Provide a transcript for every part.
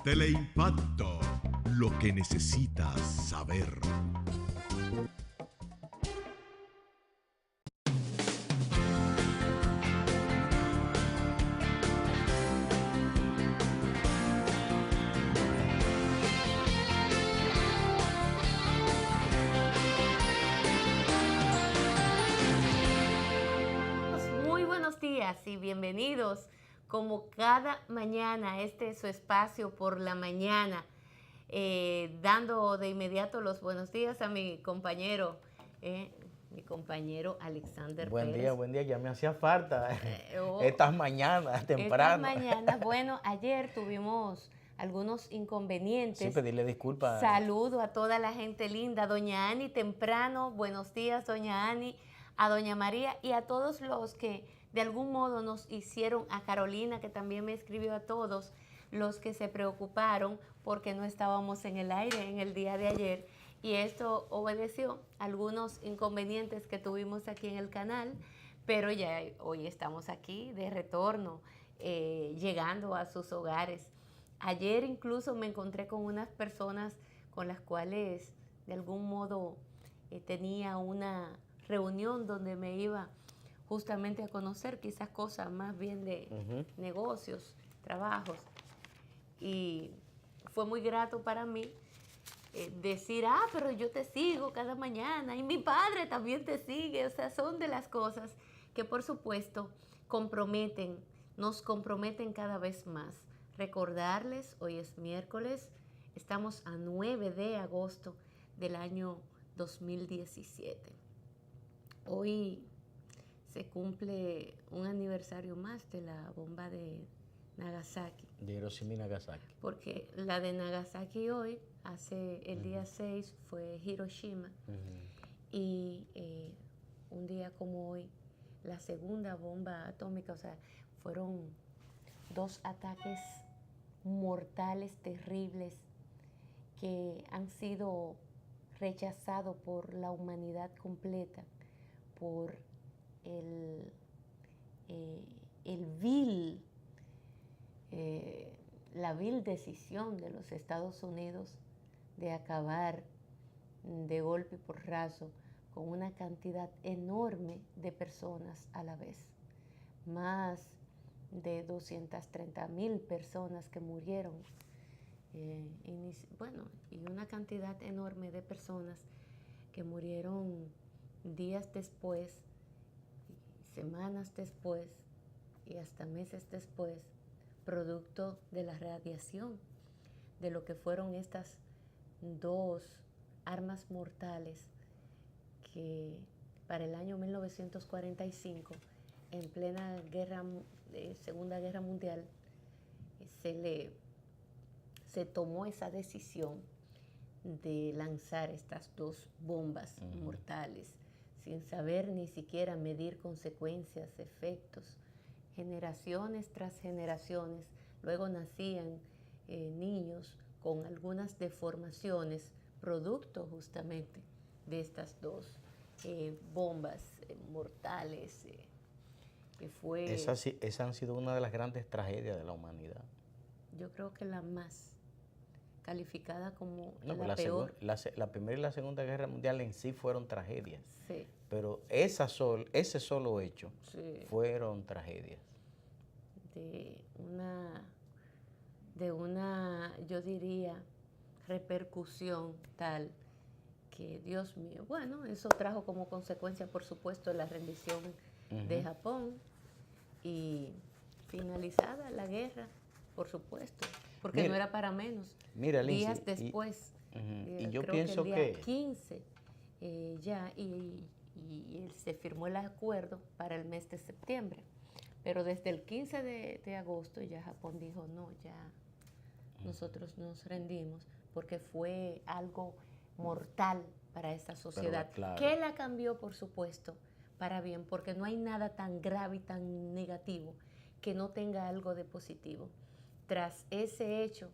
Teleimpacto, lo que necesitas saber. Muy buenos días y bienvenidos como cada mañana. Este es su espacio por la mañana, dando de inmediato los buenos días a mi compañero Alexander Pérez. Buen día, ya me hacía falta Oh, estas mañanas temprano. Estas mañanas, bueno, ayer tuvimos algunos inconvenientes. Sí, pedirle disculpas. Saludo a toda la gente linda, doña Ani temprano, buenos días doña Ani, a doña María y a todos los que de algún modo nos hicieron, a Carolina que también me escribió, a todos los que se preocuparon porque no estábamos en el aire en el día de ayer, y esto obedeció a algunos inconvenientes que tuvimos aquí en el canal, pero ya hoy estamos aquí de retorno, llegando a sus hogares. Ayer incluso me encontré con unas personas con las cuales de algún modo tenía una reunión donde me iba justamente a conocer quizás cosas más bien de negocios, trabajos. Y fue muy grato para mí decir, pero yo te sigo cada mañana y mi padre también te sigue. O sea, son de las cosas que por supuesto nos comprometen cada vez más. Recordarles, hoy es miércoles, estamos a 9 de agosto del año 2017. Hoy se cumple un aniversario más de la bomba de Nagasaki. De Hiroshima y Nagasaki. Porque la de Nagasaki hoy, el día 6 fue Hiroshima. Y un día como hoy, la segunda bomba atómica, o sea, fueron dos ataques mortales, terribles, que han sido rechazados por la humanidad completa, por la vil decisión de los Estados Unidos de acabar de golpe y porrazo con una cantidad enorme de personas a la vez. Más de 230,000 personas que murieron. Y una cantidad enorme de personas que murieron días después, semanas después y hasta meses después, producto de la radiación, de lo que fueron estas dos armas mortales que para el año 1945, en plena Segunda Guerra Mundial, se tomó esa decisión de lanzar estas dos bombas mortales sin saber ni siquiera medir consecuencias, efectos. Generaciones tras generaciones, luego nacían niños con algunas deformaciones, producto justamente de estas dos bombas mortales, que fue... Esa han sido una de las grandes tragedias de la humanidad. Yo creo que la más calificada como la peor. La Primera y la Segunda Guerra Mundial en sí fueron tragedias. Sí. Pero ese solo hecho fueron tragedias. De una, yo diría, repercusión tal que, Dios mío, bueno, eso trajo como consecuencia, por supuesto, la rendición de Japón y finalizada la guerra, por supuesto, porque no era para menos. Mira, Lindsay, días después, y yo creo pienso que el día 15 y se firmó el acuerdo para el mes de septiembre. Pero desde el 15 de agosto ya Japón dijo, no, ya nosotros nos rendimos, porque fue algo mortal para esta sociedad, claro, que la cambió, por supuesto, para bien, porque no hay nada tan grave y tan negativo que no tenga algo de positivo. Tras ese hecho,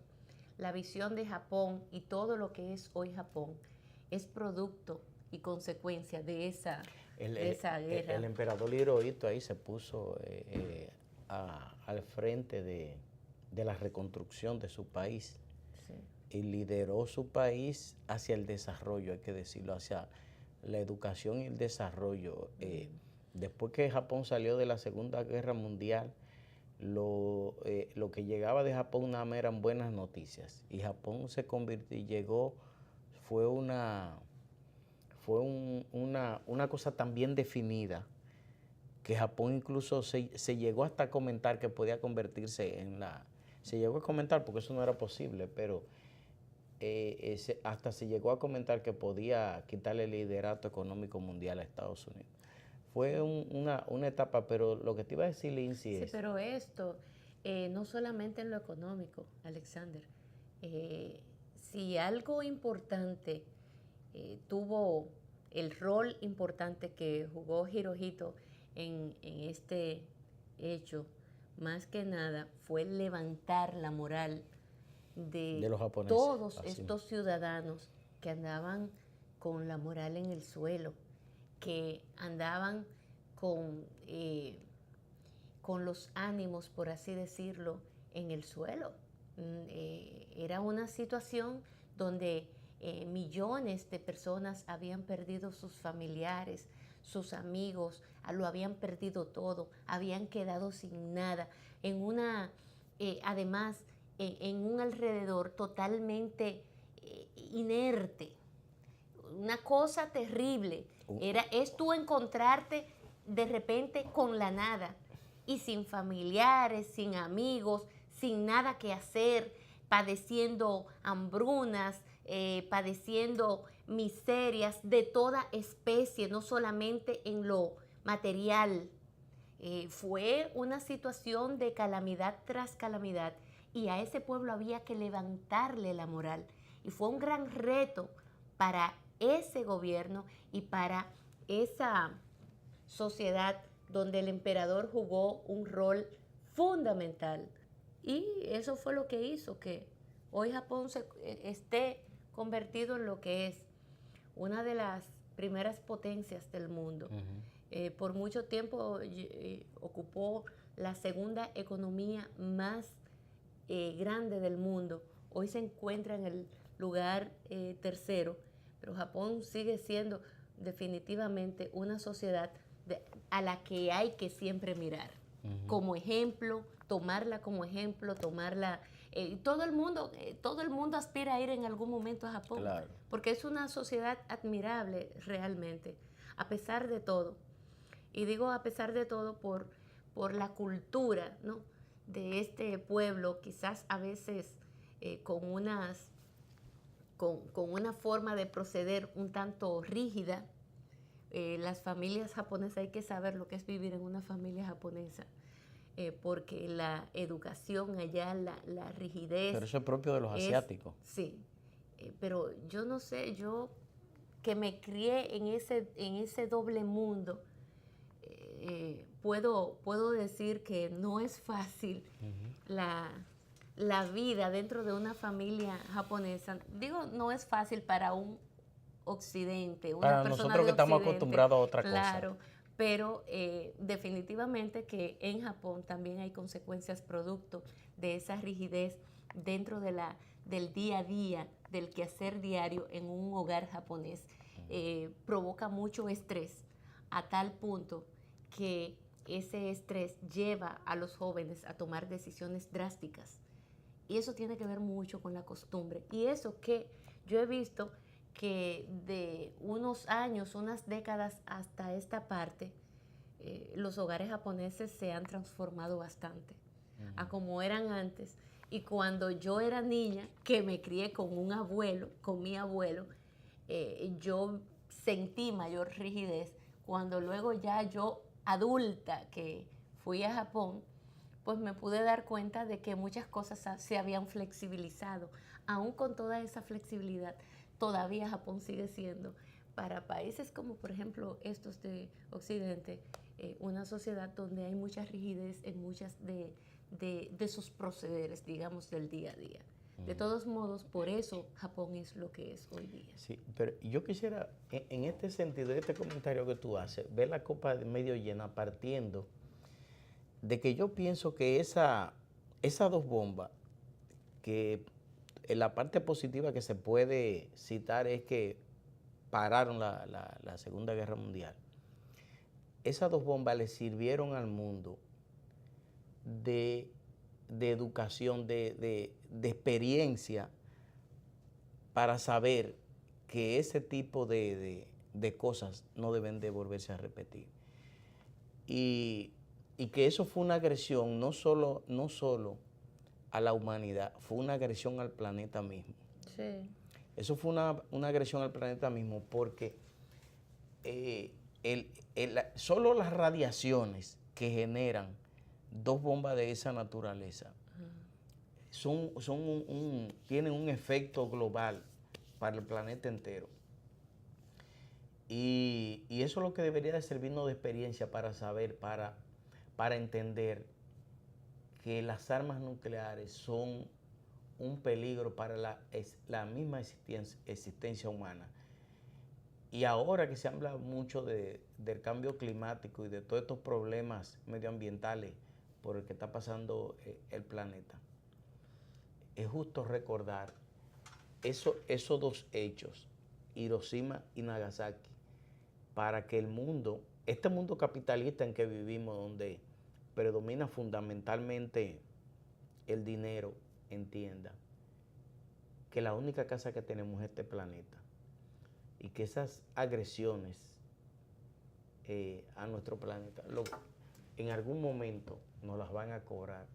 la visión de Japón y todo lo que es hoy Japón es producto y consecuencia de esa guerra. El emperador Hirohito ahí se puso al frente de la reconstrucción de su país. Sí. Y lideró su país hacia el desarrollo, hay que decirlo, hacia la educación y el desarrollo. Después que Japón salió de la Segunda Guerra Mundial, lo que llegaba de Japón nada más eran buenas noticias. Y Japón se convirtió y llegó, fue una cosa tan bien definida que Japón incluso se llegó hasta a comentar que podía convertirse se llegó a comentar porque eso no era posible, pero hasta se llegó a comentar que podía quitarle el liderato económico mundial a Estados Unidos. Fue una etapa, pero lo que te iba a decir, Lindsay, Sí, es... pero esto, no solamente en lo económico, Alexander. Si algo importante tuvo el rol importante que jugó Hirohito en este hecho, más que nada, fue levantar la moral de los japoneses, todos así. estos ciudadanos que andaban con la moral en el suelo, que andaban con los ánimos, por así decirlo, en el suelo. Era una situación donde millones de personas habían perdido sus familiares, sus amigos, lo habían perdido todo, habían quedado sin nada, además, en un alrededor totalmente inerte. Una cosa terrible. Es tú encontrarte de repente con la nada y sin familiares, sin amigos, sin nada que hacer, padeciendo hambrunas, padeciendo miserias de toda especie, no solamente en lo material. Fue una situación de calamidad tras calamidad y a ese pueblo había que levantarle la moral. Y fue un gran reto para ese gobierno y para esa sociedad donde el emperador jugó un rol fundamental. Y eso fue lo que hizo que hoy Japón esté convertido en lo que es una de las primeras potencias del mundo. Por mucho tiempo ocupó la segunda economía más grande del mundo. Hoy se encuentra en el lugar tercero, pero Japón sigue siendo definitivamente una sociedad a la que hay que siempre mirar como ejemplo, tomarla como ejemplo, todo el mundo aspira a ir en algún momento a Japón, Claro. porque es una sociedad admirable realmente, a pesar de todo. Y digo a pesar de todo por la cultura, ¿no?, de este pueblo, quizás a veces con una forma de proceder un tanto rígida. Las familias japonesas, hay que saber lo que es vivir en una familia japonesa, porque la educación allá, la rigidez... Pero eso es propio de los asiáticos. Sí, pero yo no sé, yo que me crié en ese doble mundo, puedo decir que no es fácil la vida dentro de una familia japonesa. Digo, no es fácil para un occidente, una para persona nosotros que estamos acostumbrados a otra cosa. Claro, pero definitivamente que en Japón también hay consecuencias producto de esa rigidez dentro del día a día, del quehacer diario en un hogar japonés. Provoca mucho estrés, a tal punto que ese estrés lleva a los jóvenes a tomar decisiones drásticas. Y eso tiene que ver mucho con la costumbre. Y eso que yo he visto que de unos años, unas décadas hasta esta parte, los hogares japoneses se han transformado bastante a como eran antes. Y cuando yo era niña, que me crié con mi abuelo, yo sentí mayor rigidez. Cuando luego ya yo, adulta, que fui a Japón, pues me pude dar cuenta de que muchas cosas se habían flexibilizado. Aún con toda esa flexibilidad, todavía Japón sigue siendo, para países como por ejemplo estos de Occidente, una sociedad donde hay mucha rigidez en muchas de sus procederes, digamos, del día a día. De todos modos, por eso Japón es lo que es hoy día. Sí, pero yo quisiera, en este sentido, este comentario que tú haces, ver la copa medio llena partiendo de que yo pienso que esa esas dos bombas, que la parte positiva que se puede citar es que pararon la Segunda Guerra Mundial. Esas dos bombas le sirvieron al mundo de educación, de experiencia, para saber que ese tipo de cosas no deben de volverse a repetir. Y que eso fue una agresión no solo a la humanidad, fue una agresión al planeta mismo. Sí. Eso fue una agresión al planeta mismo porque solo las radiaciones que generan dos bombas de esa naturaleza tienen un efecto global para el planeta entero. Y eso es lo que debería de servirnos de experiencia para saber, para entender que las armas nucleares son un peligro para la misma existencia humana. Y ahora que se habla mucho del cambio climático y de todos estos problemas medioambientales por el que está pasando el planeta, es justo recordar esos dos hechos, Hiroshima y Nagasaki, para que este mundo capitalista en que vivimos, donde predomina fundamentalmente el dinero, entienda que la única casa que tenemos es este planeta y que esas agresiones a nuestro planeta en algún momento nos las van a cobrar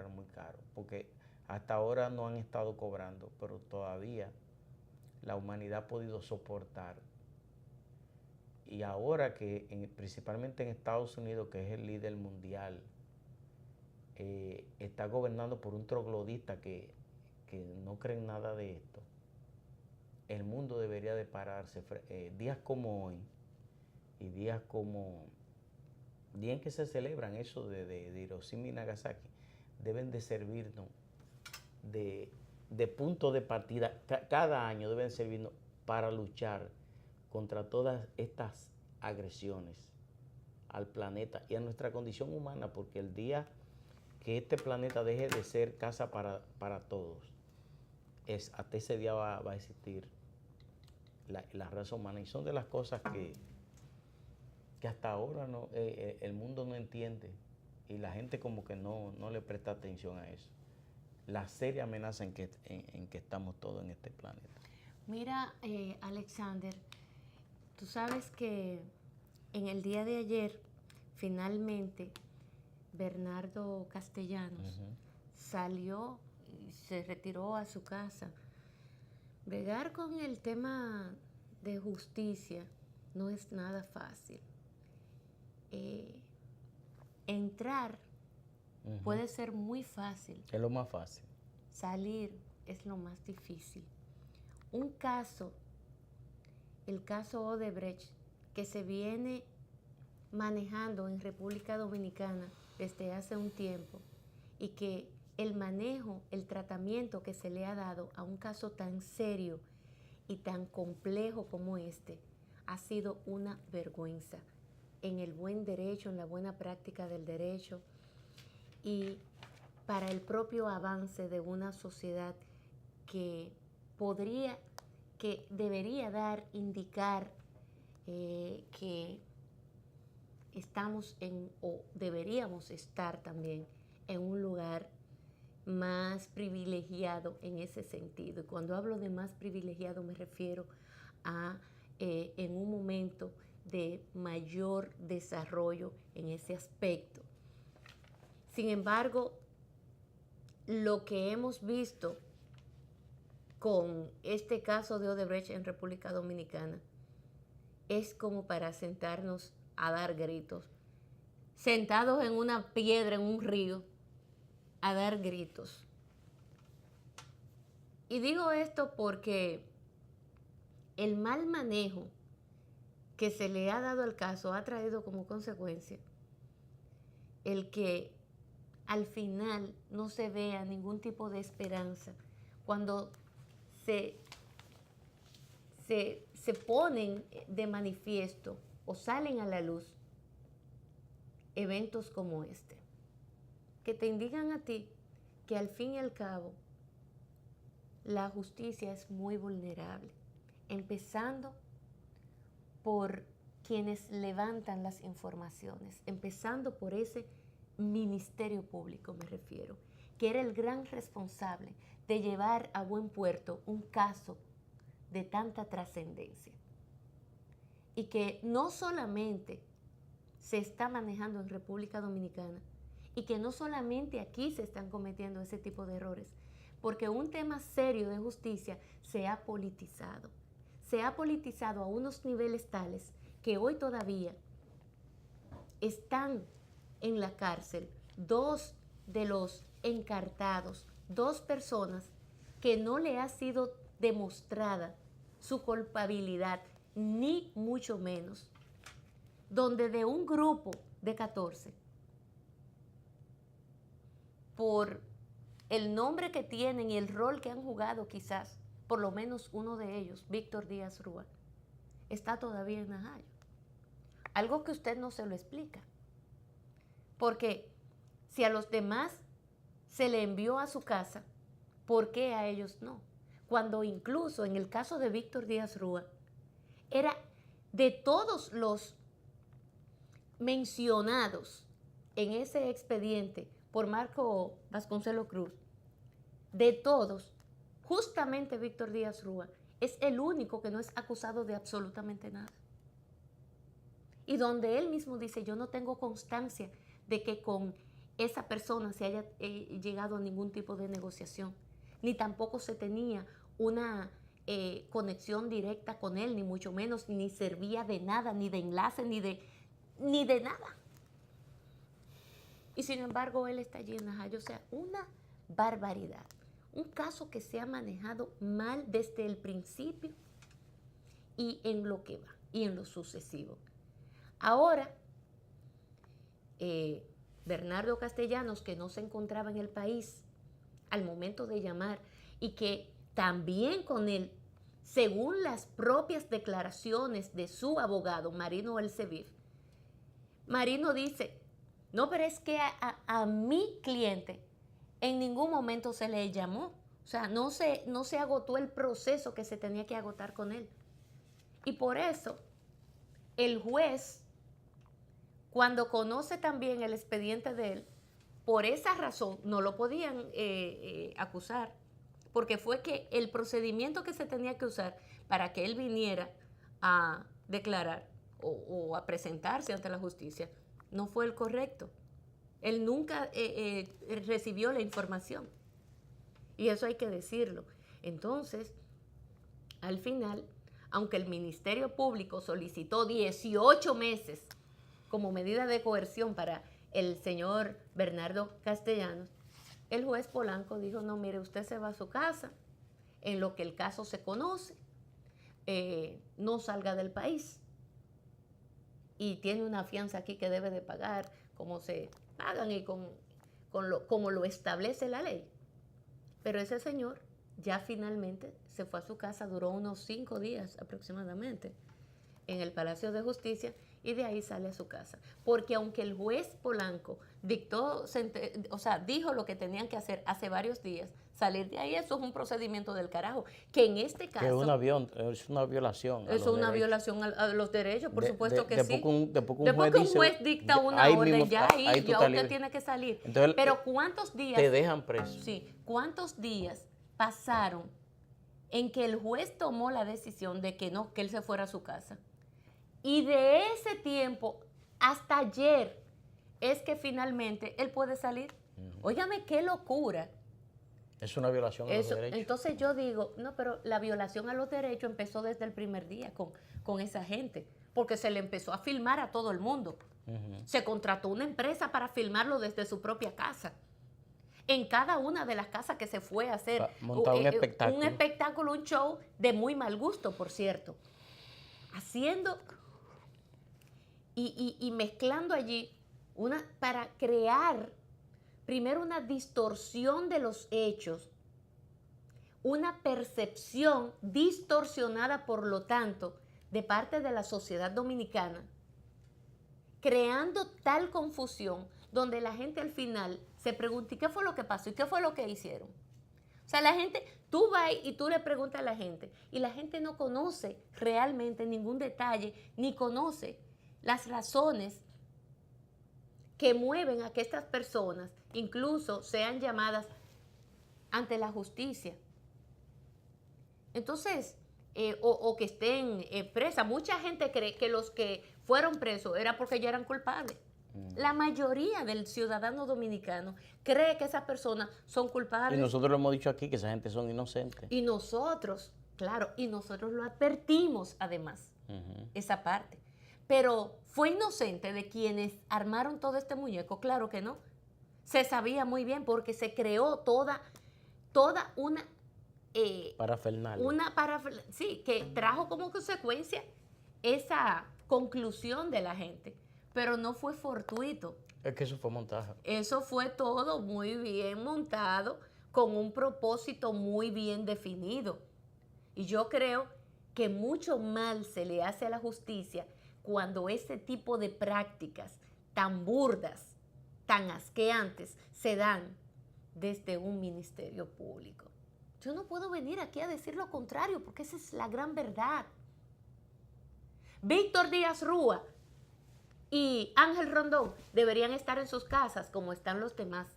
muy caro, porque hasta ahora no han estado cobrando, pero todavía la humanidad ha podido soportar. Y ahora que principalmente en Estados Unidos, que es el líder mundial, está gobernando por un troglodita que no cree en nada de esto, el mundo debería de pararse. Días como hoy y días en que se celebran eso de Hiroshima y Nagasaki, deben de servirnos de punto de partida. Cada año deben servirnos para luchar contra todas estas agresiones al planeta y a nuestra condición humana, porque el día que este planeta deje de ser casa para todos, hasta ese día va a existir la raza humana. Y son de las cosas que hasta ahora el mundo no entiende y la gente como que no le presta atención a eso. La seria amenaza en que estamos todos en este planeta. Mira, Alexander, tú sabes que en el día de ayer, finalmente, Bernardo Castellanos salió y se retiró a su casa. Bregar con el tema de justicia no es nada fácil. Entrar puede ser muy fácil. Es lo más fácil. Salir es lo más difícil. Un caso, el caso Odebrecht, que se viene manejando en República Dominicana desde hace un tiempo, y que el manejo, el tratamiento que se le ha dado a un caso tan serio y tan complejo como este, ha sido una vergüenza en el buen derecho, en la buena práctica del derecho y para el propio avance de una sociedad que debería indicar que estamos o deberíamos estar también en un lugar más privilegiado en ese sentido. Y cuando hablo de más privilegiado me refiero a en un momento de mayor desarrollo en ese aspecto. Sin embargo, lo que hemos visto con este caso de Odebrecht en República Dominicana es como para sentarnos a dar gritos, sentados en una piedra, en un río, a dar gritos. Y digo esto porque el mal manejo que se le ha dado al caso ha traído como consecuencia el que al final no se vea ningún tipo de esperanza cuando se ponen de manifiesto o salen a la luz eventos como este, que te indican a ti que al fin y al cabo la justicia es muy vulnerable, empezando por quienes levantan las informaciones, empezando por ese Ministerio Público, me refiero, que era el gran responsable de llevar a buen puerto un caso de tanta trascendencia. Y que no solamente se está manejando en República Dominicana, y que no solamente aquí se están cometiendo ese tipo de errores, porque un tema serio de justicia se ha politizado a unos niveles tales que hoy todavía están en la cárcel 2 de los encartados, 2 personas que no le ha sido demostrada su culpabilidad, ni mucho menos, donde de un grupo de 14, por el nombre que tienen y el rol que han jugado quizás, por lo menos uno de ellos, Víctor Díaz Rúa, está todavía en Najayo. Algo que usted no se lo explica. Porque si a los demás se le envió a su casa, ¿por qué a ellos no? Cuando incluso en el caso de Víctor Díaz Rúa, era de todos los mencionados en ese expediente por Marco Vasconcelos Cruz, de todos, justamente Víctor Díaz Rúa es el único que no es acusado de absolutamente nada. Y donde él mismo dice, yo no tengo constancia de que con esa persona se haya llegado a ningún tipo de negociación, ni tampoco se tenía una conexión directa con él, ni mucho menos, ni servía de nada, ni de enlace, ni de nada. Y sin embargo, él está allí en Najayo. O sea, una barbaridad. Un caso que se ha manejado mal desde el principio y en lo que va, y en lo sucesivo. Ahora, Bernardo Castellanos, que no se encontraba en el país al momento de llamar, y que también con él, según las propias declaraciones de su abogado, Marino Elsevier, Marino dice, no, pero es que a mi cliente en ningún momento se le llamó. O sea, no se agotó el proceso que se tenía que agotar con él. Y por eso, el juez, cuando conoce también el expediente de él, por esa razón no lo podían acusar, porque fue que el procedimiento que se tenía que usar para que él viniera a declarar o a presentarse ante la justicia no fue el correcto. Él nunca recibió la información. Y eso hay que decirlo. Entonces, al final, aunque el Ministerio Público solicitó 18 meses como medida de coerción para el señor Bernardo Castellanos, el juez Polanco dijo, no, mire, usted se va a su casa, en lo que el caso se conoce, no salga del país. Y tiene una fianza aquí que debe de pagar, como se pagan y como lo establece la ley. Pero ese señor ya finalmente se fue a su casa, duró unos 5 días aproximadamente en el Palacio de Justicia, y de ahí sale a su casa. Porque aunque el juez Polanco dijo lo que tenían que hacer hace varios días, salir de ahí, eso es un procedimiento del carajo. Que en este caso... es una violación. Eso es una violación a los derechos, por supuesto que sí. Después que un juez dicta una orden, ya usted tiene que salir. Entonces, pero ¿cuántos días... Te dejan preso. Sí. ¿Cuántos días pasaron en que el juez tomó la decisión de que no, que él se fuera a su casa? Y de ese tiempo hasta ayer es que finalmente él puede salir. Óigame, qué locura. Es una violación a los derechos. Entonces yo digo, no, pero la violación a los derechos empezó desde el primer día con esa gente, porque se le empezó a filmar a todo el mundo. Se contrató una empresa para filmarlo desde su propia casa. En cada una de las casas que se fue a hacer montar un espectáculo. Un espectáculo, un show de muy mal gusto, por cierto. Haciendo y mezclando allí para crear primero una distorsión de los hechos, una percepción distorsionada, por lo tanto, de parte de la sociedad dominicana, creando tal confusión donde la gente al final se pregunta, ¿y qué fue lo que pasó? ¿Y qué fue lo que hicieron? O sea, la gente, tú vas y tú le preguntas a la gente, y la gente no conoce realmente ningún detalle, ni conoce las razones que mueven a que estas personas incluso sean llamadas ante la justicia. Entonces, o que estén presas. Mucha gente cree que los que fueron presos era porque ya eran culpables. La mayoría del ciudadano dominicano cree que esas personas son culpables. Y nosotros lo hemos dicho aquí, que esa gente son inocentes. Y nosotros, claro, y nosotros lo advertimos además, esa parte. Pero ¿fue inocente de quienes armaron todo este muñeco? Claro que no. Se sabía muy bien porque se creó toda una... parafernalia. Sí, que trajo como consecuencia esa conclusión de la gente. Pero no fue fortuito. Es que eso fue montaje. Eso fue todo muy bien montado, con un propósito muy bien definido. Y yo creo que mucho mal se le hace a la justicia cuando ese tipo de prácticas tan burdas, tan asqueantes, se dan desde un ministerio público. Yo no puedo venir aquí a decir lo contrario, porque esa es la gran verdad. Víctor Díaz Rúa y Ángel Rondón deberían estar en sus casas como están los demás.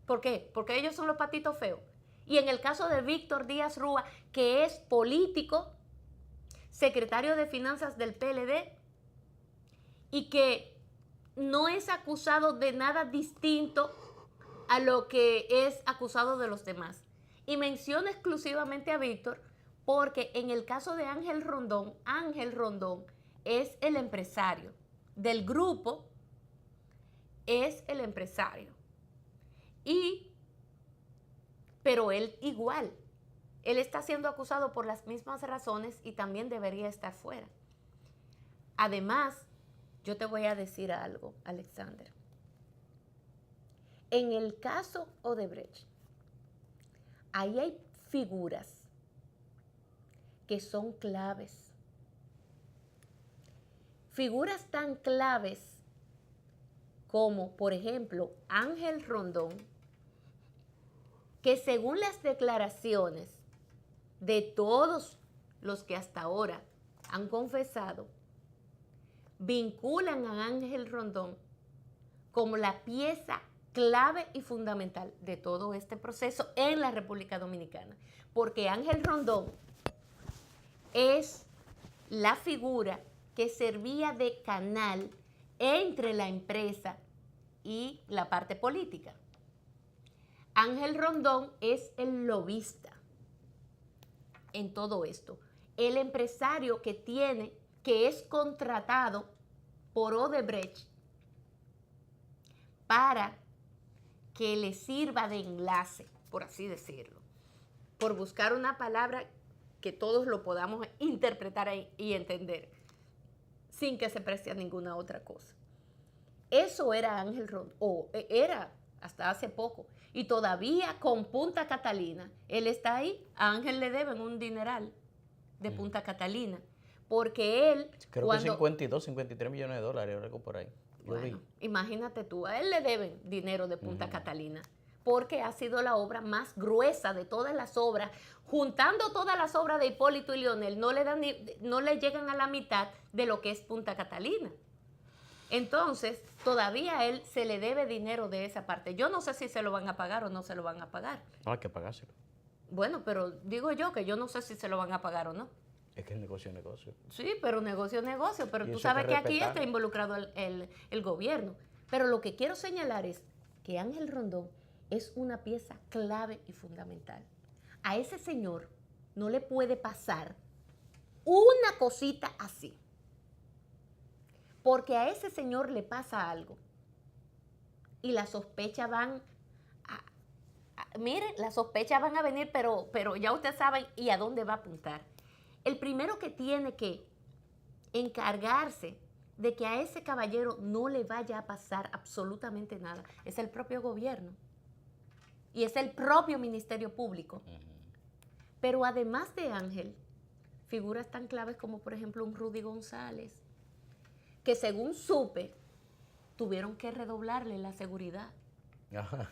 ¿Por qué? Porque ellos son los patitos feos. Y en el caso de Víctor Díaz Rúa, que es político, secretario de Finanzas del PLD, y que no es acusado de nada distinto a lo que es acusado de los demás. Y menciono exclusivamente a Víctor porque en el caso de Ángel Rondón es el empresario del grupo, es el empresario. Pero él igual, él está siendo acusado por las mismas razones y también debería estar fuera. Además, yo te voy a decir algo, Alexander. En el caso Odebrecht, ahí hay figuras que son claves. Figuras tan claves como, por ejemplo, Ángel Rondón, que según las declaraciones de todos los que hasta ahora han confesado, vinculan a Ángel Rondón como la pieza clave y fundamental de todo este proceso en la República Dominicana. Porque Ángel Rondón es la figura que servía de canal entre la empresa y la parte política. Ángel Rondón es el lobista en todo esto. El empresario que es contratado por Odebrecht para que le sirva de enlace, por así decirlo, por buscar una palabra que todos lo podamos interpretar y entender, sin que se preste a ninguna otra cosa. Eso era Ángel Rondón, o era hasta hace poco, y todavía con Punta Catalina, él está ahí, a Ángel le deben un dineral de Punta Catalina, porque él... Creo que 52, 53 millones de dólares, algo por ahí. Bueno, imagínate tú, a él le deben dinero de Punta Catalina, porque ha sido la obra más gruesa de todas las obras. Juntando todas las obras de Hipólito y Leonel, no le llegan a la mitad de lo que es Punta Catalina. Entonces, todavía a él se le debe dinero de esa parte. Yo no sé si se lo van a pagar o no se lo van a pagar. No, hay que pagárselo. Bueno, pero digo yo que yo no sé si se lo van a pagar o no. Es que es negocio, negocio. Sí, pero negocio es negocio. Pero Y tú eso sabes hay que que aquí respetarlo. está involucrado el gobierno. Pero lo que quiero señalar es que Ángel Rondón es una pieza clave y fundamental. A ese señor no le puede pasar una cosita así. Porque a ese señor le pasa algo. Y las sospechas van miren, las sospechas van a venir, pero ya ustedes saben y a dónde va a apuntar. El primero que tiene que encargarse de que a ese caballero no le vaya a pasar absolutamente nada es el propio gobierno. Y es el propio Ministerio Público. Pero además de Ángel, figuras tan claves como por ejemplo un Rudy González, que según supe, tuvieron que redoblarle la seguridad. Ajá.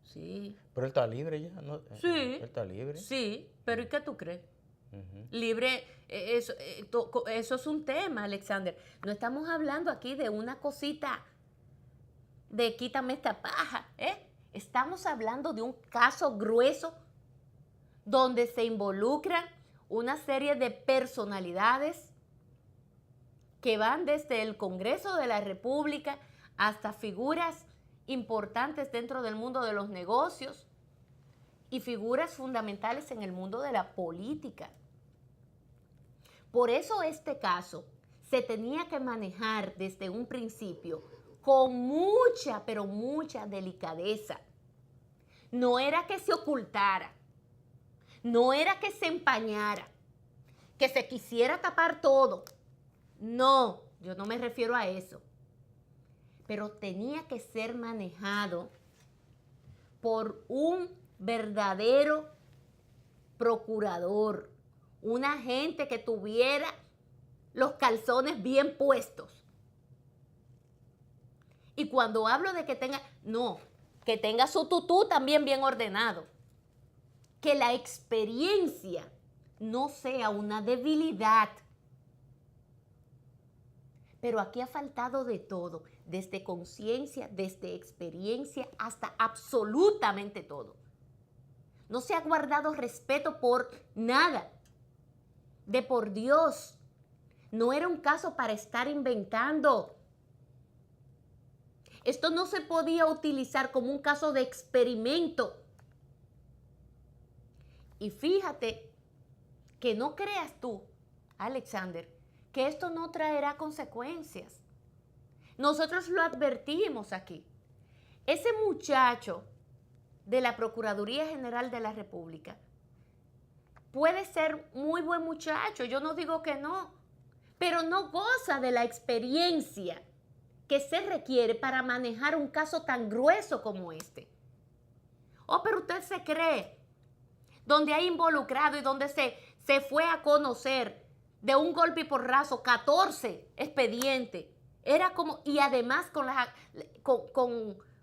Sí. Pero él está libre ya, ¿no? Sí. Él está libre. Sí, pero ¿y qué tú crees? Ujú. Libre, eso es un tema, Alexander. No estamos hablando aquí de una cosita de quítame esta paja, ¿eh? Estamos hablando de un caso grueso donde se involucran una serie de personalidades que van desde el Congreso de la República hasta figuras importantes dentro del mundo de los negocios y figuras fundamentales en el mundo de la política. Por eso este caso se tenía que manejar desde un principio con mucha, pero mucha delicadeza. No era que se ocultara, no era que se empañara, que se quisiera tapar todo. No, yo no me refiero a eso. Pero tenía que ser manejado por un verdadero procurador, una gente que tuviera los calzones bien puestos. Y cuando hablo de que tenga, no, que tenga su tutú también bien ordenado. Que la experiencia no sea una debilidad. Pero aquí ha faltado de todo, desde conciencia, desde experiencia, hasta absolutamente todo. No se ha guardado respeto por nada. De por Dios. No era un caso para estar inventando. Esto no se podía utilizar como un caso de experimento. Y fíjate que no creas tú, Alexander, que esto no traerá consecuencias. Nosotros lo advertimos aquí. Ese muchacho de la Procuraduría General de la República puede ser muy buen muchacho, yo no digo que no, pero no goza de la experiencia que se requiere para manejar un caso tan grueso como este. Oh, pero usted se cree, donde hay involucrado y donde se fue a conocer de un golpe y porrazo 14 expedientes. Era como, y además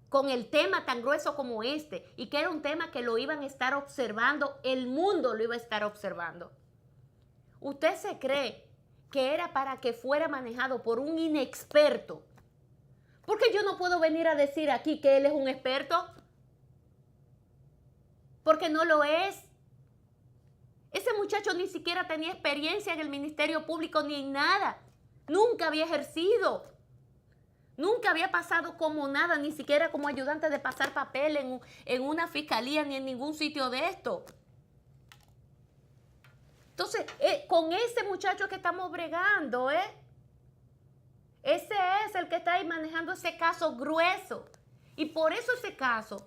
con el tema tan grueso como este, y que era un tema que lo iban a estar observando, el mundo lo iba a estar observando. ¿Usted se cree que era para que fuera manejado por un inexperto? Porque yo no puedo venir a decir aquí que él es un experto, porque no lo es. Ese muchacho ni siquiera tenía experiencia en el Ministerio Público ni en nada. Nunca había ejercido. Nunca había pasado como nada, ni siquiera como ayudante de pasar papel en una fiscalía ni en ningún sitio de esto. Entonces, con ese muchacho que estamos bregando, ese es el que está ahí manejando ese caso grueso. Y por eso ese caso,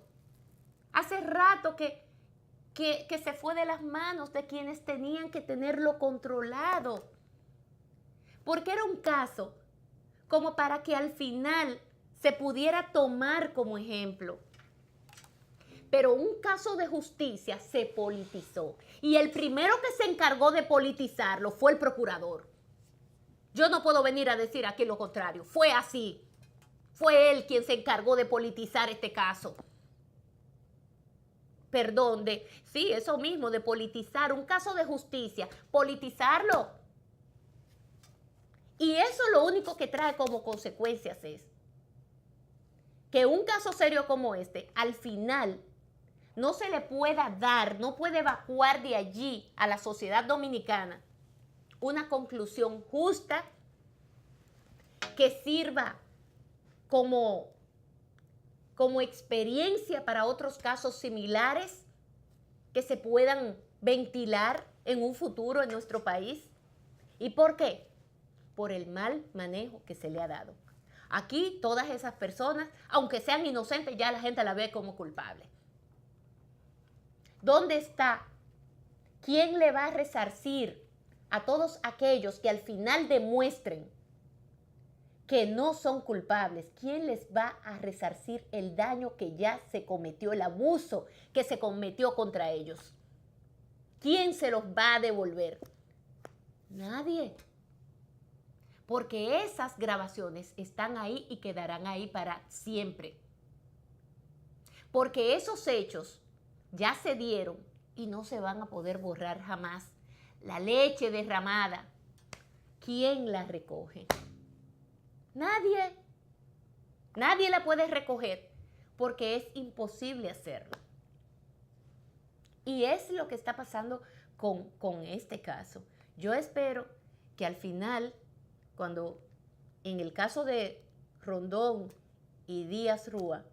hace rato que se fue de las manos de quienes tenían que tenerlo controlado. Porque era un caso como para que al final se pudiera tomar como ejemplo. Pero un caso de justicia se politizó. Y el primero que se encargó de politizarlo fue el procurador. Yo no puedo venir a decir aquí lo contrario. Fue así. Fue él quien se encargó de politizar este caso. Perdón, sí, eso mismo, de politizar un caso de justicia. Politizarlo. Y eso lo único que trae como consecuencias es que un caso serio como este, al final, no se le pueda dar, no puede evacuar de allí a la sociedad dominicana una conclusión justa que sirva como experiencia para otros casos similares que se puedan ventilar en un futuro en nuestro país. ¿Y por qué? Por el mal manejo que se le ha dado. Aquí todas esas personas, aunque sean inocentes, ya la gente la ve como culpable. ¿Dónde está? ¿Quién le va a resarcir a todos aquellos que al final demuestren que no son culpables? ¿Quién les va a resarcir el daño que ya se cometió, el abuso que se cometió contra ellos? ¿Quién se los va a devolver? Nadie. porque esas grabaciones están ahí y quedarán ahí para siempre. Porque esos hechos ya se dieron y no se van a poder borrar jamás. La leche derramada, ¿quién la recoge? Nadie. Nadie la puede recoger porque es imposible hacerlo. Y es lo que está pasando con este caso. Yo espero que al final, cuando en el caso de Rondón y Díaz Rúa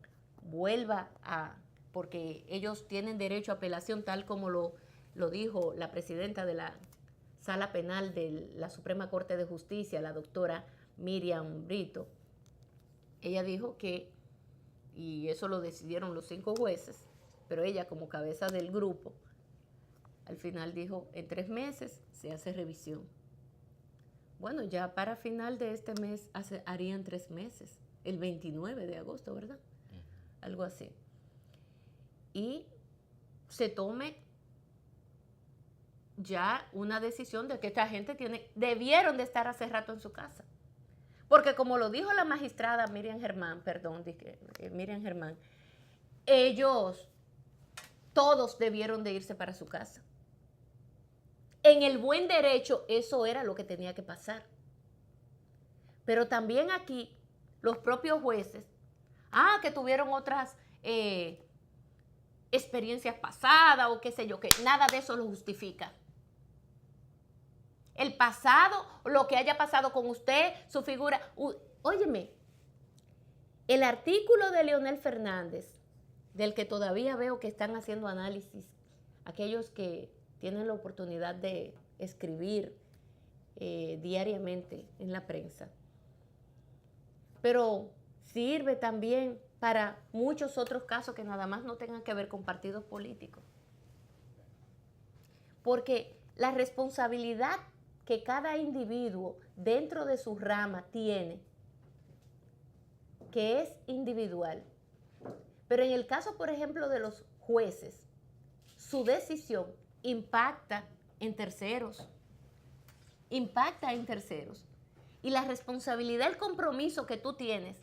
vuelva a, porque ellos tienen derecho a apelación tal como lo dijo la presidenta de la Sala Penal de la Suprema Corte de Justicia, la doctora Miriam Brito. Ella dijo que, y eso lo decidieron los 5 jueces, pero ella como cabeza del grupo, al final dijo, en 3 meses se hace revisión. Bueno, ya para final de este mes harían 3 meses, el 29 de agosto, ¿verdad? Algo así. Y se tome ya una decisión de que esta gente debieron de estar hace rato en su casa. Porque como lo dijo la magistrada Miriam Germán, ellos todos debieron de irse para su casa. En el buen derecho eso era lo que tenía que pasar. Pero también aquí los propios jueces, que tuvieron otras experiencias pasadas o qué sé yo, que nada de eso lo justifica. El pasado, lo que haya pasado con usted, su figura. Óyeme, el artículo de Leonel Fernández, del que todavía veo que están haciendo análisis, aquellos que tienen la oportunidad de escribir diariamente en la prensa, pero sirve también para muchos otros casos que nada más no tengan que ver con partidos políticos. Porque la responsabilidad que cada individuo dentro de su rama tiene, que es individual. Pero en el caso, por ejemplo, de los jueces, su decisión impacta en terceros. Impacta en terceros. Y la responsabilidad, el compromiso que tú tienes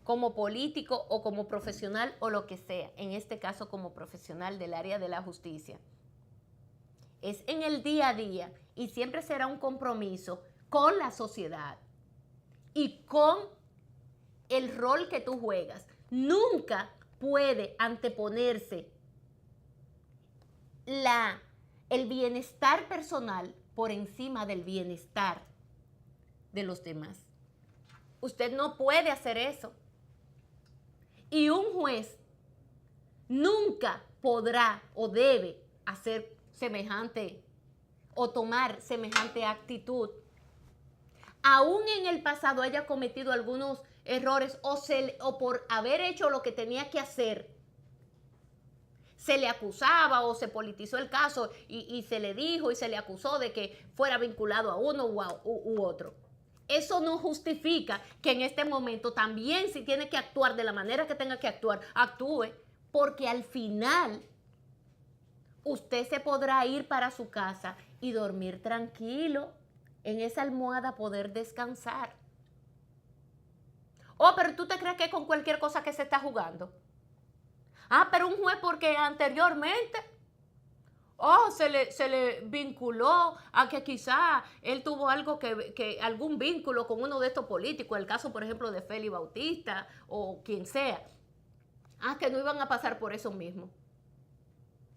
como político o como profesional o lo que sea, en este caso como profesional del área de la justicia, es en el día a día y siempre será un compromiso con la sociedad y con el rol que tú juegas. Nunca puede anteponerse el bienestar personal por encima del bienestar de los demás. Usted no puede hacer eso. Y un juez nunca podrá o debe hacer semejante o tomar semejante actitud. Aún en el pasado haya cometido algunos errores o por haber hecho lo que tenía que hacer, se le acusaba o se politizó el caso y se le dijo y se le acusó de que fuera vinculado a uno u otro. Eso no justifica que en este momento también, si tiene que actuar de la manera que tenga que actuar, actúe, porque al final usted se podrá ir para su casa y dormir tranquilo en esa almohada, poder descansar. Pero tú te crees que con cualquier cosa que se está jugando. Pero un juez porque anteriormente se le vinculó a que quizá él tuvo algo algún vínculo con uno de estos políticos, el caso por ejemplo de Félix Bautista o quien sea, que no iban a pasar por eso mismo.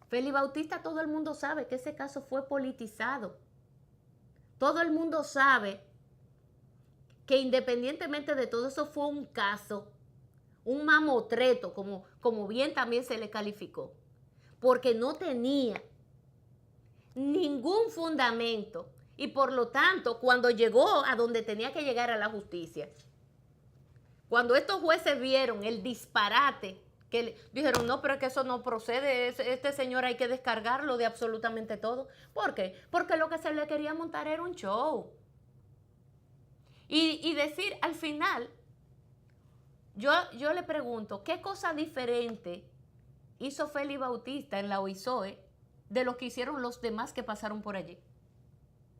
Félix Bautista, todo el mundo sabe que ese caso fue politizado. Todo el mundo sabe que independientemente de todo eso fue un caso, un mamotreto, como bien también se le calificó, porque no tenía ningún fundamento y por lo tanto cuando llegó a donde tenía que llegar a la justicia, cuando estos jueces vieron el disparate, que dijeron, no, pero es que eso no procede, este señor hay que descargarlo de absolutamente todo. ¿Por qué? Porque lo que se le quería montar era un show. Y decir al final, yo le pregunto, ¿qué cosa diferente hizo Félix Bautista en la OISOE de lo que hicieron los demás que pasaron por allí?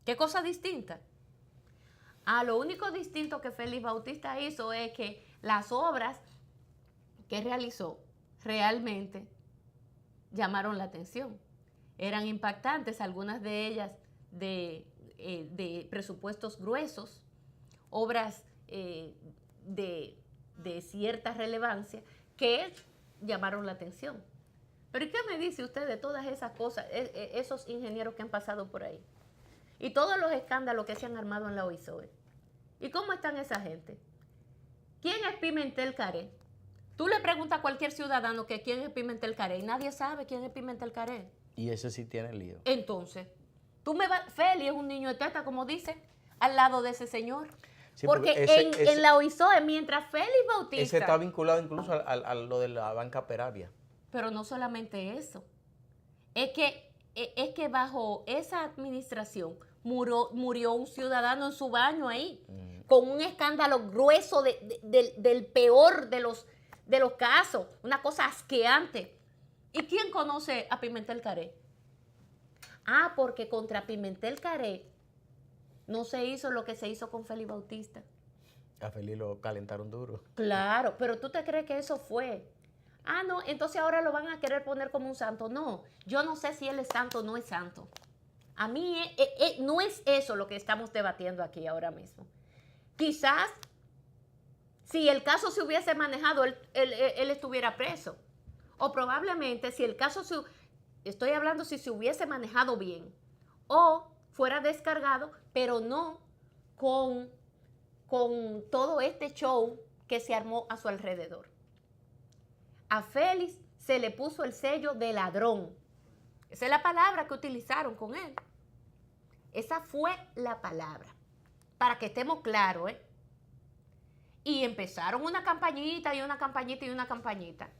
¿Qué cosa distinta? Lo único distinto que Félix Bautista hizo es que las obras que realizó realmente llamaron la atención. Eran impactantes, algunas de ellas de presupuestos gruesos, obras de cierta relevancia que llamaron la atención. Pero ¿y qué me dice usted de todas esas cosas, esos ingenieros que han pasado por ahí? Y todos los escándalos que se han armado en la OISOE. ¿Y cómo están esa gente? ¿Quién es Pimentel Caré? Tú le preguntas a cualquier ciudadano que quién es Pimentel Caré y nadie sabe quién es Pimentel Caré. Y ese sí tiene lío. Entonces, Félix es un niño de teta, como dice, al lado de ese señor. Sí, porque en la OISOE, mientras Félix Bautista... Ese está vinculado incluso a lo de la banca Peravia. Pero no solamente eso. Es que bajo esa administración murió un ciudadano en su baño ahí, con un escándalo grueso del peor de los casos, una cosa asqueante. ¿Y quién conoce a Pimentel Caré? Porque contra Pimentel Caré no se hizo lo que se hizo con Félix Bautista. A Félix lo calentaron duro. Claro, pero ¿tú te crees que eso fue? No, entonces ahora lo van a querer poner como un santo. No, yo no sé si él es santo o no es santo. A mí no es eso lo que estamos debatiendo aquí ahora mismo. Quizás, si el caso se hubiese manejado, él estuviera preso. O probablemente, si el caso, estoy hablando si se hubiese manejado bien, o fuera descargado, pero no con todo este show que se armó a su alrededor. A Félix se le puso el sello de ladrón. Esa es la palabra que utilizaron con él. Esa fue la palabra. Para que estemos claros, ¿eh? Y empezaron una campañita y una campañita y una campañita.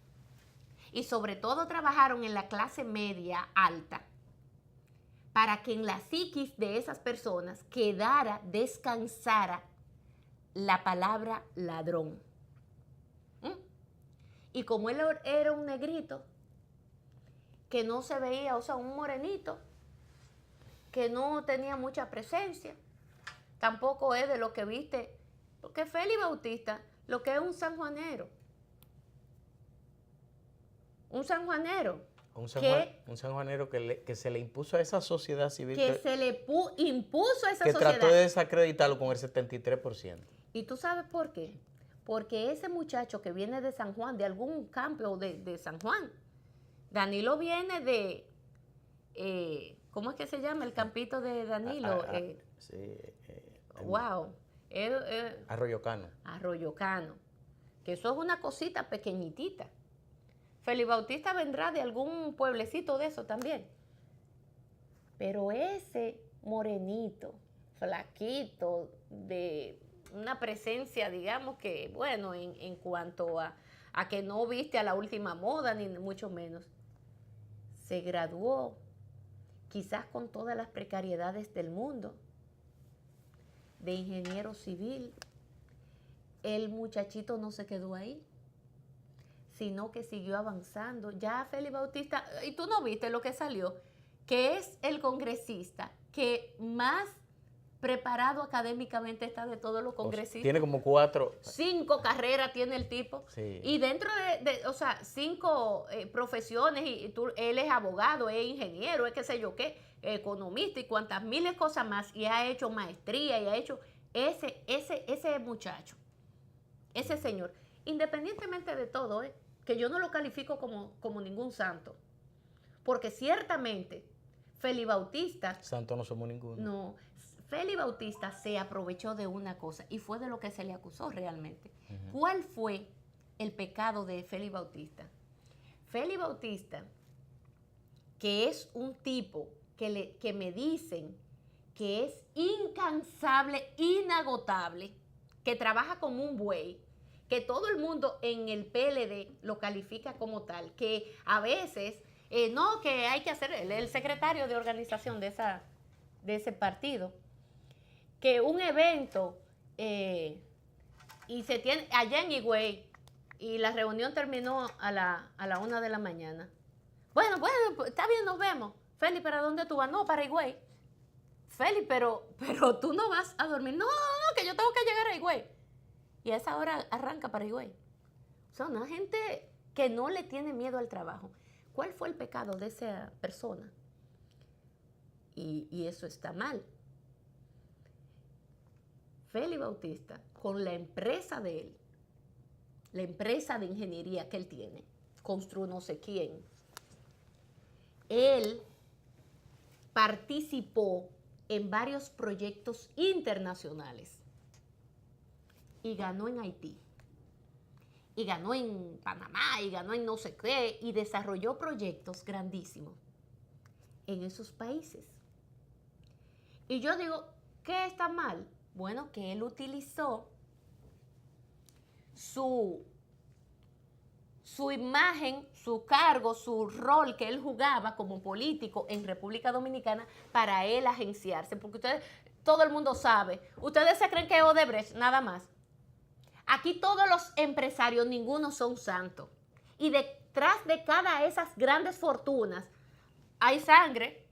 Y sobre todo trabajaron en la clase media alta para que en la psiquis de esas personas descansara la palabra ladrón. Y como él era un negrito, que no se veía, o sea, un morenito, que no tenía mucha presencia, tampoco es de lo que viste, porque Félix Bautista, lo que es un sanjuanero. Un sanjuanero. Un sanjuanero que se le impuso a esa sociedad civil. Que se le impuso a esa sociedad. Que trató de desacreditarlo con el 73%. ¿Y tú sabes por qué? Porque ese muchacho que viene de San Juan, de algún campo de San Juan, Danilo viene de, ¿cómo es que se llama el campito de Danilo? Sí. Wow. Arroyo Cano. Arroyo Cano. Que eso es una cosita pequeñitita. Félix Bautista vendrá de algún pueblecito de eso también. Pero ese morenito, flaquito, de una presencia, digamos que, bueno, en cuanto a que no viste a la última moda, ni mucho menos, se graduó quizás con todas las precariedades del mundo, de ingeniero civil. El muchachito no se quedó ahí, sino que siguió avanzando. Ya Félix Bautista, y tú no viste lo que salió, que es el congresista que más preparado académicamente está de todos los congresistas. Tiene como 5 carreras tiene el tipo. Sí. Y dentro o sea, 5 profesiones, él es abogado, es ingeniero, es qué sé yo qué, economista y cuantas miles de cosas más, y ha hecho maestría, y ha hecho ese muchacho, ese señor, independientemente de todo, que yo no lo califico como ningún santo, porque ciertamente Félix Bautista... Santo no somos ninguno. No, Félix Bautista se aprovechó de una cosa y fue de lo que se le acusó realmente. ¿Cuál fue el pecado de Félix Bautista? Félix Bautista, que es un tipo que me dicen que es incansable, inagotable, que trabaja como un buey, que todo el mundo en el PLD lo califica como tal, que a veces, no, que hay que hacer, el secretario de organización de ese partido, que un evento y se tiene allá en Higüey y la reunión terminó a la 1 de la mañana. Bueno, pues, está bien, nos vemos. Félix, ¿para dónde tú vas? No, para Higüey. Félix, pero tú no vas a dormir. No, que yo tengo que llegar a Higüey. Y a esa hora arranca para Higüey. O sea, una gente que no le tiene miedo al trabajo. ¿Cuál fue el pecado de esa persona? Y eso está mal. Félix Bautista, con la empresa de él, la empresa de ingeniería que él tiene, Constru no sé quién, él participó en varios proyectos internacionales y ganó en Haití, y ganó en Panamá, y ganó en no sé qué, y desarrolló proyectos grandísimos en esos países. Y yo digo, ¿qué está mal? Bueno, que él utilizó su imagen, su cargo, su rol que él jugaba como político en República Dominicana para él agenciarse. Porque ustedes, todo el mundo sabe, ustedes se creen que es Odebrecht, nada más. Aquí todos los empresarios, ninguno son santos. Y detrás de cada esas grandes fortunas hay sangre.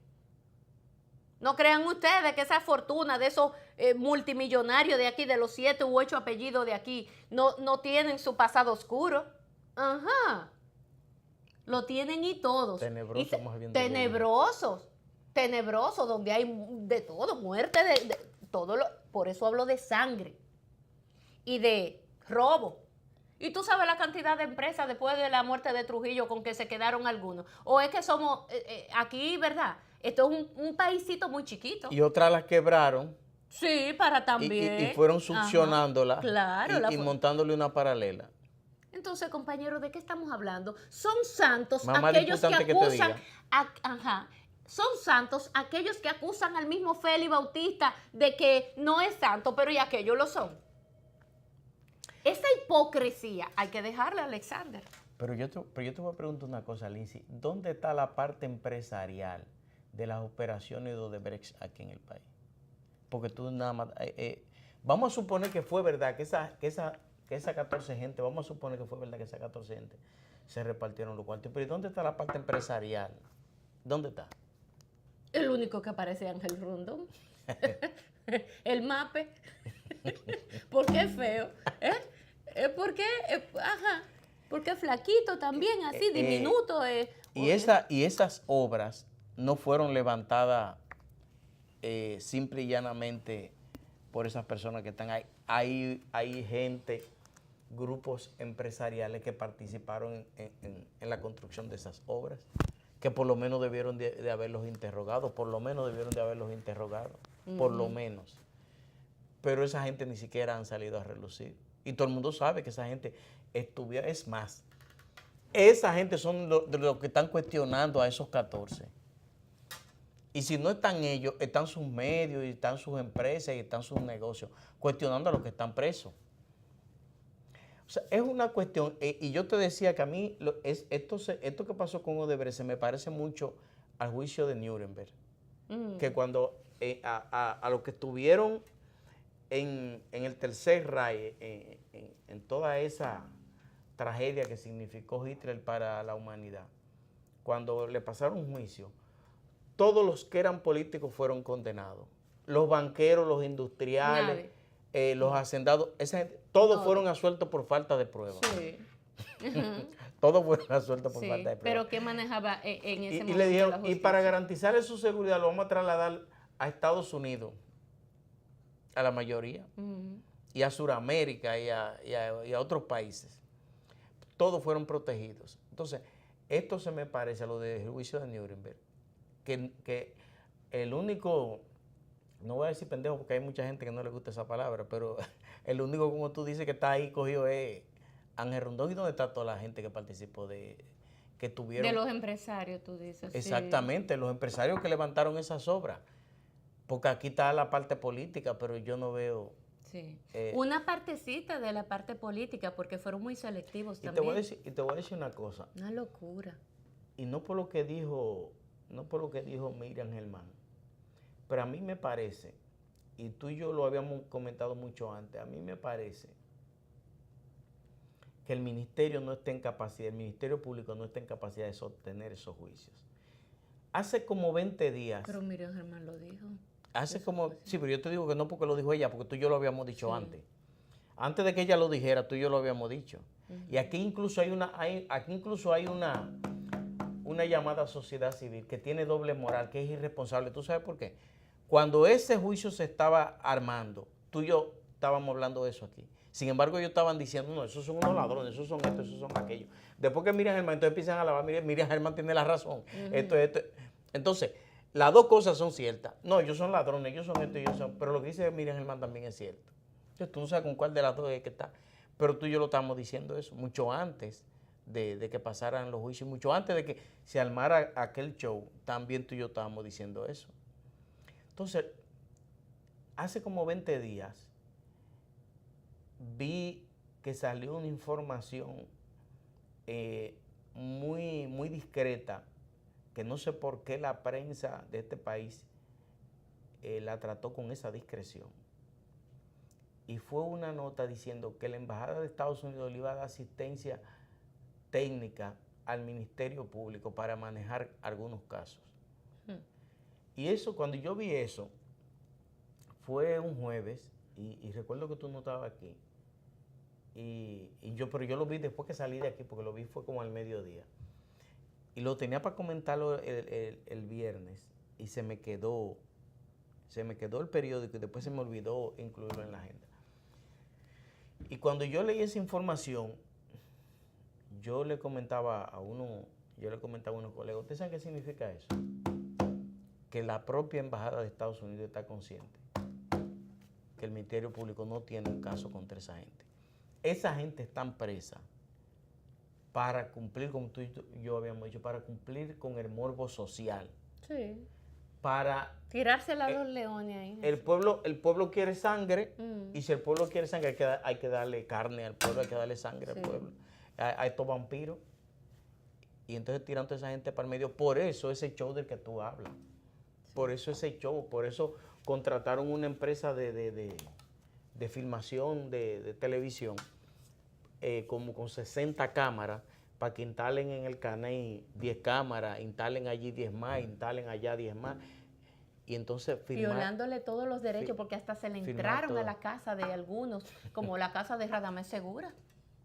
No crean ustedes que esa fortuna de esos multimillonarios de aquí, de los 7 u 8 apellidos de aquí, no tienen su pasado oscuro. Ajá. Lo tienen y todos. Tenebrosos, más bien. Tenebrosos, donde hay de todo, muerte, de todo. Por eso hablo de sangre y de robo. Y tú sabes la cantidad de empresas después de la muerte de Trujillo con que se quedaron algunos. O es que somos, aquí, ¿verdad? Esto es un paísito muy chiquito. Y otras las quebraron. Sí, para también. Y fueron succionándola. Claro. Y montándole una paralela. Entonces, compañeros, ¿de qué estamos hablando? Son santos Mamá, aquellos que acusan. Ajá. Son santos aquellos que acusan al mismo Félix Bautista de que no es santo, pero y aquellos lo son. Esa hipocresía hay que dejarle a Alexander. Pero yo te voy a preguntar una cosa, Lindsay. ¿Dónde está la parte empresarial de las operaciones de Odebrecht aquí en el país? Porque tú nada más... vamos a suponer que fue verdad que esa 14 gente, vamos a suponer que fue verdad que esa 14 gente se repartieron los cuartos. Pero ¿y dónde está la parte empresarial? ¿Dónde está? El único que aparece es Ángel Rondón. El MAPE. Porque es feo. Porque es flaquito también, así, diminuto. Y esas obras no fueron levantadas simple y llanamente por esas personas que están ahí. Hay gente, grupos empresariales que participaron en la construcción de esas obras, que por lo menos debieron de haberlos interrogado, por lo menos. Pero esa gente ni siquiera han salido a relucir. Y todo el mundo sabe que esa gente estuviera, es más, esa gente son de los que están cuestionando a esos 14. Y si no están ellos, están sus medios, y están sus empresas, y están sus negocios, cuestionando a los que están presos. O sea, es una cuestión, y yo te decía que a mí esto que pasó con Odebrecht se me parece mucho al juicio de Nuremberg. Que cuando a los que estuvieron en el Tercer Reich, en toda esa tragedia que significó Hitler para la humanidad, cuando le pasaron un juicio, todos los que eran políticos fueron condenados. Los banqueros, los industriales, los hacendados, esa gente, todos fueron absueltos por falta de pruebas. Sí. Todos fueron absueltos por falta de pruebas. Pero ¿qué manejaba en ese momento? Y le dijeron, y para garantizar su seguridad lo vamos a trasladar a Estados Unidos, a la mayoría, y a Sudamérica y a otros países. Todos fueron protegidos. Entonces, esto se me parece a lo del juicio de Nuremberg, que el único, no voy a decir pendejo porque hay mucha gente que no le gusta esa palabra, pero el único, como tú dices, que está ahí cogido es Ángel Rondón. ¿Y dónde está toda la gente que participó que tuvieron? De los empresarios, tú dices. Exactamente, sí. Los empresarios que levantaron esas obras. Porque aquí está la parte política, pero yo no veo... Sí. Una partecita de la parte política, porque fueron muy selectivos también. Y te voy a decir una cosa. Una locura. Y no por lo que dijo Miriam Germán, pero a mí me parece, y tú y yo lo habíamos comentado mucho antes, a mí me parece que el ministerio no está en capacidad, el Ministerio Público no está en capacidad de sostener esos juicios. Hace como 20 días... Pero Miriam Germán lo dijo. Hace como, sí, pero yo te digo que no porque lo dijo ella, porque tú y yo lo habíamos dicho Sí. antes. Antes de que ella lo dijera, tú y yo lo habíamos dicho. Y aquí incluso hay una llamada sociedad civil que tiene doble moral, que es irresponsable. ¿Tú sabes por qué? Cuando ese juicio se estaba armando, tú y yo estábamos hablando de eso aquí. Sin embargo, ellos estaban diciendo, no, esos son unos ladrones, esos son estos, esos son aquellos. Después que Miriam Germán, entonces empiezan a alabar, Miriam Germán tiene la razón. Esto. Entonces, las dos cosas son ciertas. No, ellos son ladrones, ellos son esto, ellos son... Pero lo que dice Miriam Germán también es cierto. Entonces, tú no sabes con cuál de las dos es que está. Pero tú y yo lo estamos diciendo eso, mucho antes de que pasaran los juicios, mucho antes de que se armara aquel show, también tú y yo estábamos diciendo eso. Entonces, hace como 20 días, vi que salió una información muy discreta, que no sé por qué la prensa de este país la trató con esa discreción. Y fue una nota diciendo que la Embajada de Estados Unidos le iba a dar asistencia técnica al Ministerio Público para manejar algunos casos. Y eso, cuando yo vi eso, fue un jueves, y recuerdo que tú no estabas aquí, pero yo lo vi después que salí de aquí, porque lo vi fue como al mediodía. Y lo tenía para comentarlo el viernes, y se me quedó el periódico, y después se me olvidó incluirlo en la agenda. Y cuando yo leí esa información, yo le comentaba a unos colegas, ¿ustedes saben qué significa eso? Que la propia Embajada de Estados Unidos está consciente que el Ministerio Público no tiene un caso contra esa gente. Esa gente está presa para cumplir, como tú y yo habíamos dicho, para cumplir con el morbo social. Sí. Para tirársela a los leones ahí. el pueblo quiere sangre, y si el pueblo quiere sangre hay que darle carne al pueblo, hay que darle sangre al pueblo, a estos vampiros. Y entonces tiran toda esa gente para el medio. Por eso ese show del que tú hablas. Por eso ese show, por eso contrataron una empresa de filmación, de televisión, como con 60 cámaras, para que instalen en el Caney 10 cámaras, instalen allí 10 más, instalen allá 10 más. Y entonces violándole todos los derechos, porque hasta se le entraron a la casa de algunos, como la casa de Radamés Segura,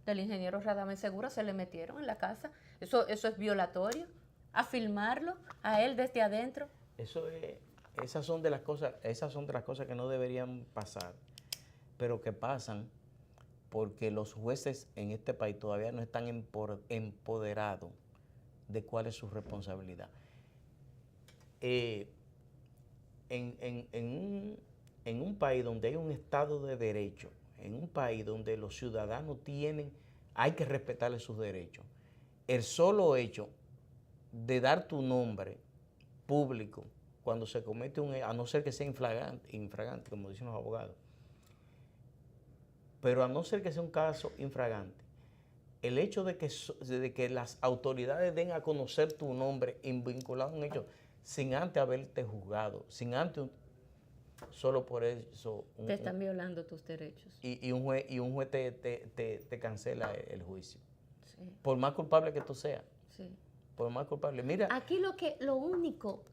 del ingeniero Radamés Segura, se le metieron en la casa. Eso es violatorio, a filmarlo a él desde adentro. Esas son de las cosas que no deberían pasar, pero que pasan porque los jueces en este país todavía no están empoderados de cuál es su responsabilidad. En un país donde hay un Estado de Derecho, en un país donde los ciudadanos hay que respetarles sus derechos, el solo hecho de dar tu nombre público cuando se comete a no ser que sea infragante, como dicen los abogados, pero a no ser que sea un caso infragante, el hecho de que las autoridades den a conocer tu nombre vinculado a un hecho sin antes haberte juzgado, solo por eso te están violando tus derechos. Y un juez te cancela el juicio. Sí. Por más culpable que tú seas. Sí. Por más culpable. Mira. Aquí lo único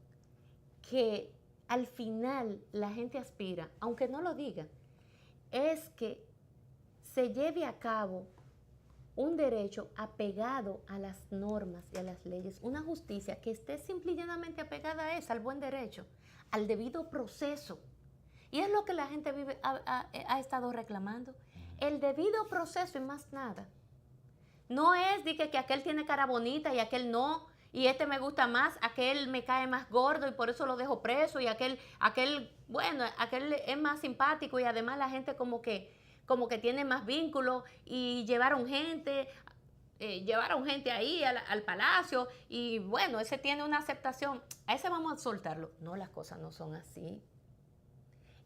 que al final la gente aspira, aunque no lo diga, es que se lleve a cabo un derecho apegado a las normas y a las leyes, una justicia que esté simple y llanamente apegada a eso, al buen derecho, al debido proceso. Y es lo que la gente ha estado reclamando, el debido proceso y más nada. No es de que aquel tiene cara bonita y aquel no, y este me gusta más, aquel me cae más gordo y por eso lo dejo preso, y aquel es más simpático, y además la gente como que tiene más vínculos, y llevaron gente ahí al palacio, y bueno, ese tiene una aceptación, a ese vamos a soltarlo. No, las cosas no son así.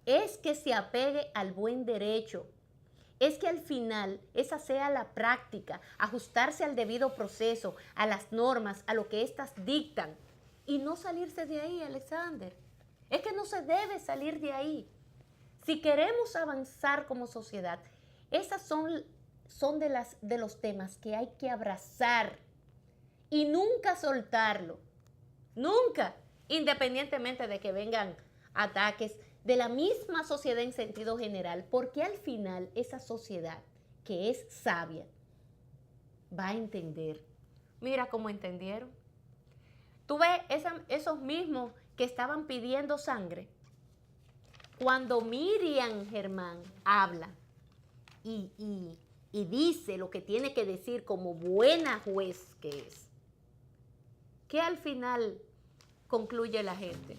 Es que se apegue al buen derecho, es que al final esa sea la práctica, ajustarse al debido proceso, a las normas, a lo que éstas dictan, y no salirse de ahí, Alexander. Es que no se debe salir de ahí. Si queremos avanzar como sociedad, esas son de los temas que hay que abrazar y nunca soltarlo. Nunca, independientemente de que vengan ataques de la misma sociedad en sentido general, porque al final esa sociedad que es sabia va a entender. Mira cómo entendieron. Tú ves esos mismos que estaban pidiendo sangre. Cuando Miriam Germán habla y dice lo que tiene que decir como buena juez que es, ¿qué al final concluye la gente?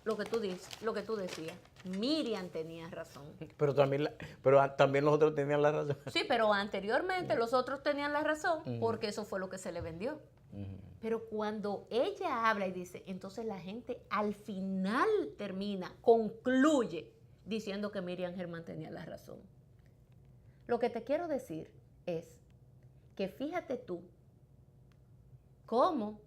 Lo que tú dices, lo que tú decías. Miriam tenía razón. Pero también los otros tenían la razón. Sí, pero anteriormente los otros tenían la razón porque eso fue lo que se le vendió. Pero cuando ella habla y dice, entonces la gente al final concluye diciendo que Miriam Germán tenía la razón. Lo que te quiero decir es que fíjate tú cómo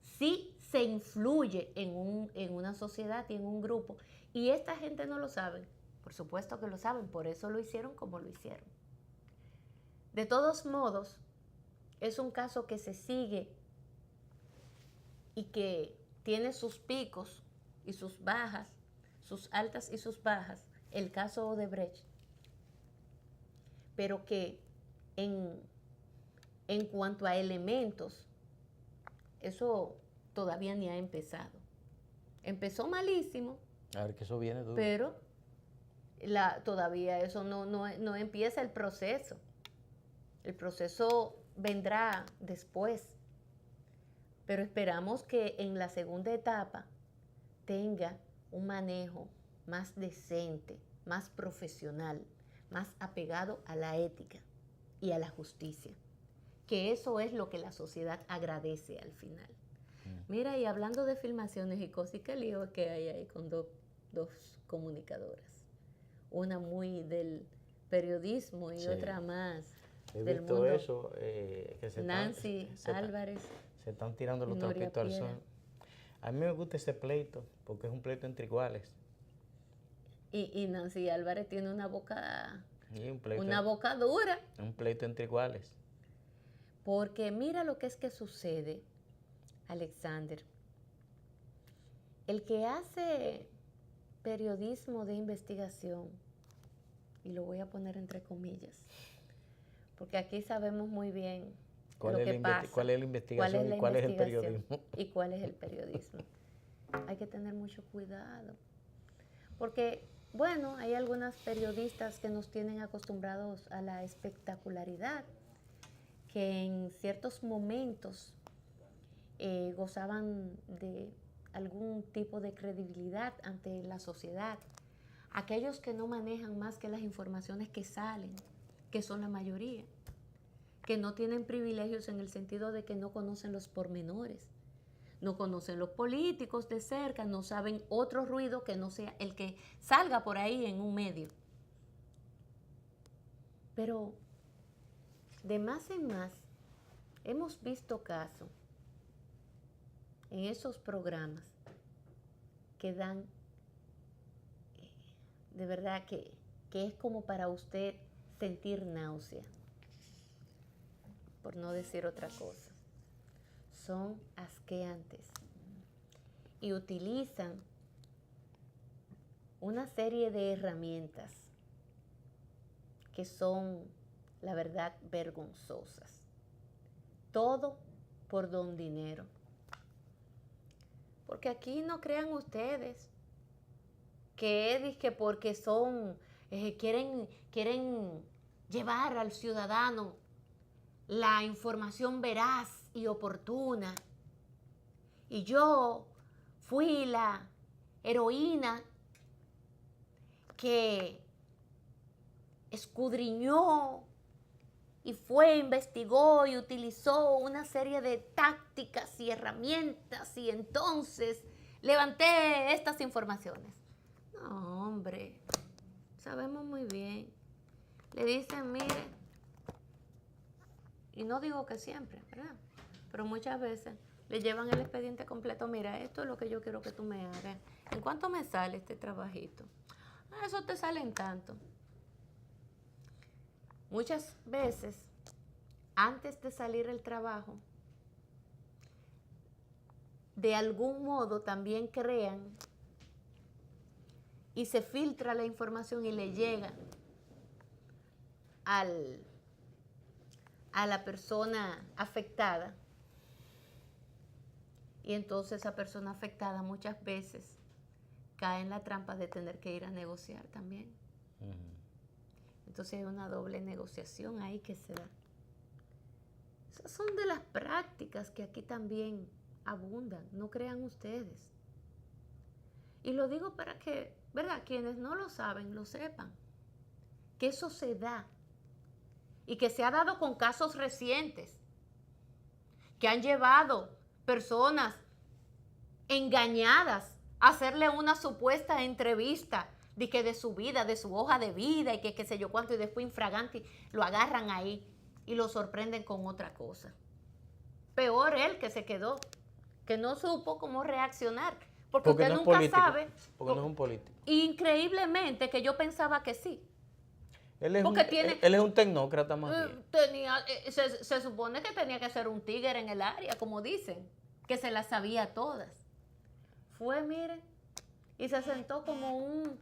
sí se influye en una sociedad y en un grupo. Y esta gente no lo sabe. Por supuesto que lo saben, por eso lo hicieron como lo hicieron. De todos modos, es un caso que se sigue y que tiene sus picos y sus bajas, sus altas y sus bajas, el caso Odebrecht, pero que en cuanto a elementos, eso todavía ni ha empezado. Empezó malísimo, A ver, que eso viene duro. pero todavía eso no empieza el proceso. El proceso vendrá después. Pero esperamos que en la segunda etapa tenga un manejo más decente, más profesional, más apegado a la ética y a la justicia. Que eso es lo que la sociedad agradece al final. Mira, y hablando de filmaciones y cosas, ¿qué lío que hay ahí con dos comunicadoras? Una muy del periodismo y Sí. otra más He del visto mundo. eso, que Nancy Álvarez. se están tirando los Nuria trapitos al Piera. sol. A mí me gusta ese pleito, porque es un pleito entre iguales. Y Nancy Álvarez tiene una boca Y una boca dura. un pleito entre iguales. Porque mira lo que es que sucede, Alexander. El que hace periodismo de investigación, y lo voy a poner entre comillas, porque aquí sabemos muy bien ¿Cuál lo es que la pasa, cuál es la investigación la y cuál es el investigación periodismo? y cuál es el periodismo. Hay que tener mucho cuidado, porque, bueno, hay algunas periodistas que nos tienen acostumbrados a la espectacularidad, que en ciertos momentos gozaban de algún tipo de credibilidad ante la sociedad. Aquellos que no manejan más que las informaciones que salen, que son la mayoría, que no tienen privilegios en el sentido de que no conocen los pormenores, no conocen los políticos de cerca, no saben otro ruido que no sea el que salga por ahí en un medio. Pero de más en más hemos visto casos en esos programas que dan, de verdad que es como para usted sentir náusea, por no decir otra cosa. Son asqueantes y utilizan una serie de herramientas que son, la verdad, vergonzosas. Todo por don dinero. Porque aquí no crean ustedes que es que porque son, quieren llevar al ciudadano la información veraz y oportuna. Y yo fui la heroína que escudriñó y investigó y utilizó una serie de tácticas y herramientas y entonces levanté estas informaciones. No, hombre, sabemos muy bien. Le dicen, mire, y no digo que siempre, ¿verdad? Pero muchas veces le llevan el expediente completo. Mira, esto es lo que yo quiero que tú me hagas. ¿En cuánto me sale este trabajito? Eso te sale en tanto. Muchas veces, antes de salir el trabajo, de algún modo también crean y se filtra la información y le llega a la persona afectada. Y entonces esa persona afectada muchas veces cae en la trampa de tener que ir a negociar también. Entonces hay una doble negociación ahí que se da. Esas son de las prácticas que aquí también abundan, no crean ustedes. Y lo digo para que, ¿verdad?, quienes no lo saben, lo sepan. Que eso se da. Y que se ha dado con casos recientes. Que han llevado personas engañadas a hacerle una supuesta entrevista de su vida, de su hoja de vida y que qué sé yo cuánto, y después infraganti lo agarran ahí y lo sorprenden con otra cosa. Peor él que se quedó, que no supo cómo reaccionar, porque usted no nunca sabe. Porque no es un político. Increíblemente que yo pensaba que sí. Él es, él es un tecnócrata más bien. Se supone que tenía que ser un tigre en el área, como dicen, que se las sabía todas. Fue, miren, y se sentó como un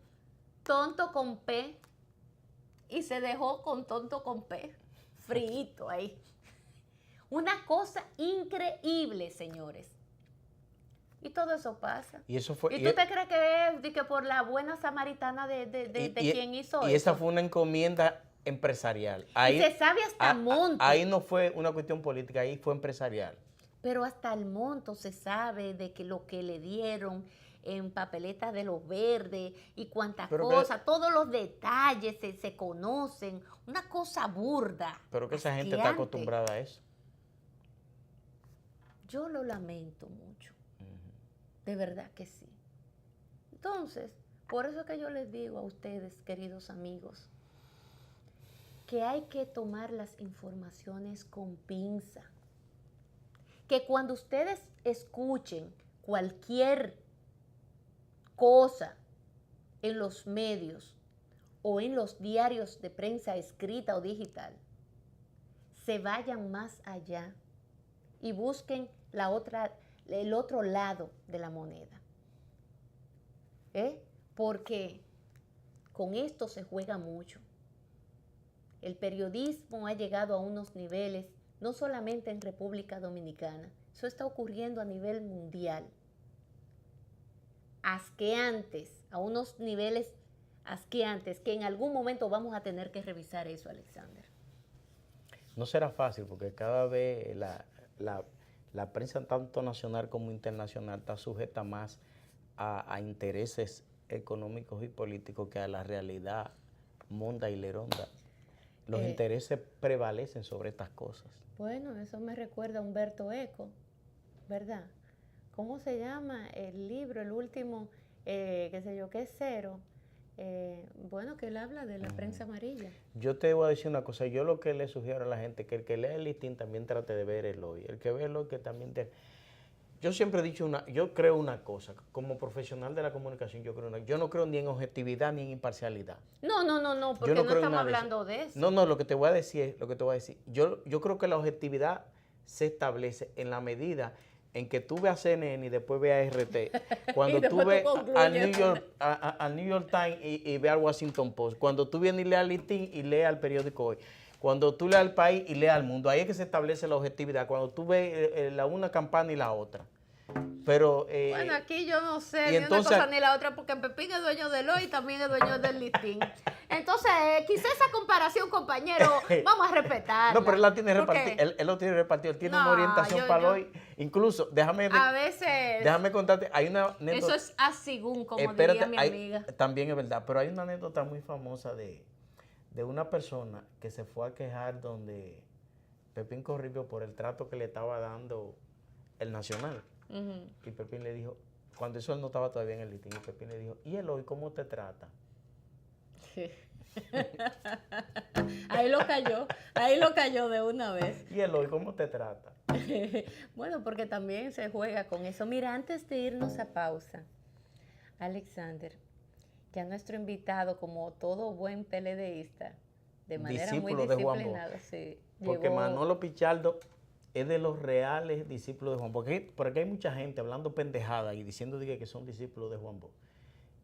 tonto con P y se dejó con tonto con P, frito ahí. Una cosa increíble, señores. Y todo eso pasa. Y eso fue. ¿Y tú te crees que es de que por la buena samaritana de quien hizo eso? Y esa fue una encomienda empresarial. Ahí, y se sabe hasta el monto. Ahí no fue una cuestión política, ahí fue empresarial. Pero hasta el monto se sabe de que lo que le dieron en papeletas de los verdes y cuántas cosas, todos los detalles se conocen. Una cosa burda. Pero que esa gente está acostumbrada a eso. Yo lo lamento mucho. De verdad que sí. Entonces, por eso es que yo les digo a ustedes, queridos amigos, que hay que tomar las informaciones con pinza. Que cuando ustedes escuchen cualquier cosa en los medios o en los diarios de prensa escrita o digital, se vayan más allá y busquen el otro lado de la moneda. Porque con esto se juega mucho. El periodismo ha llegado a unos niveles, no solamente en República Dominicana, eso está ocurriendo a nivel mundial. Asqueantes, a unos niveles asqueantes, que en algún momento vamos a tener que revisar eso, Alexander. No será fácil, porque cada vez la prensa, tanto nacional como internacional, está sujeta más a intereses económicos y políticos que a la realidad monda y leronda. Los intereses prevalecen sobre estas cosas. Bueno, eso me recuerda a Humberto Eco, ¿verdad? ¿Cómo se llama el libro, el último, qué sé yo, qué es Cero? Bueno, que él habla de la prensa amarilla. Yo te voy a decir una cosa, yo lo que le sugiero a la gente, que el que lee el listín también trate de ver el hoy. El que ve el hoy, que también Yo siempre he dicho yo creo una cosa, como profesional de la comunicación, yo no creo ni en objetividad ni en imparcialidad. No, porque no estamos hablando de eso. No, lo que te voy a decir yo creo que la objetividad se establece en la medida en que tú veas CNN y después veas RT, cuando tú ves al New York Times y veas al Washington Post, cuando tú vienes y leas al listín y leas al periódico Hoy, cuando tú leas al País y leas al Mundo, ahí es que se establece la objetividad, cuando tú ves una campana y la otra. Pero, bueno, aquí yo no sé ni entonces, una cosa ni la otra, porque Pepín es dueño del Hoy y también es dueño del listín. Entonces, quizá esa comparación, compañero, vamos a respetarla. No, pero él la tiene repartida, él lo tiene repartido, él tiene una orientación para el Hoy. Incluso, déjame contarte, hay una Eso anécdota. es asigún, como diría mi amiga. También es verdad, pero hay una anécdota muy famosa de una persona que se fue a quejar donde Pepín Corripio por el trato que le estaba dando el Nacional. Y Pepín le dijo, cuando eso él no estaba todavía en el listín, y Pepín le dijo, ¿y el Hoy cómo te trata? Ahí lo cayó de una vez. ¿Y el Hoy cómo te trata? Bueno, porque también se juega con eso. Mira, antes de irnos a pausa, Alexander, ya nuestro invitado, como todo buen PLDista, de manera muy disciplinada, sí, porque Manolo Pichardo es de los reales discípulos de Juan Bosch. Porque hay mucha gente hablando pendejada y diciendo que son discípulos de Juan Bosch.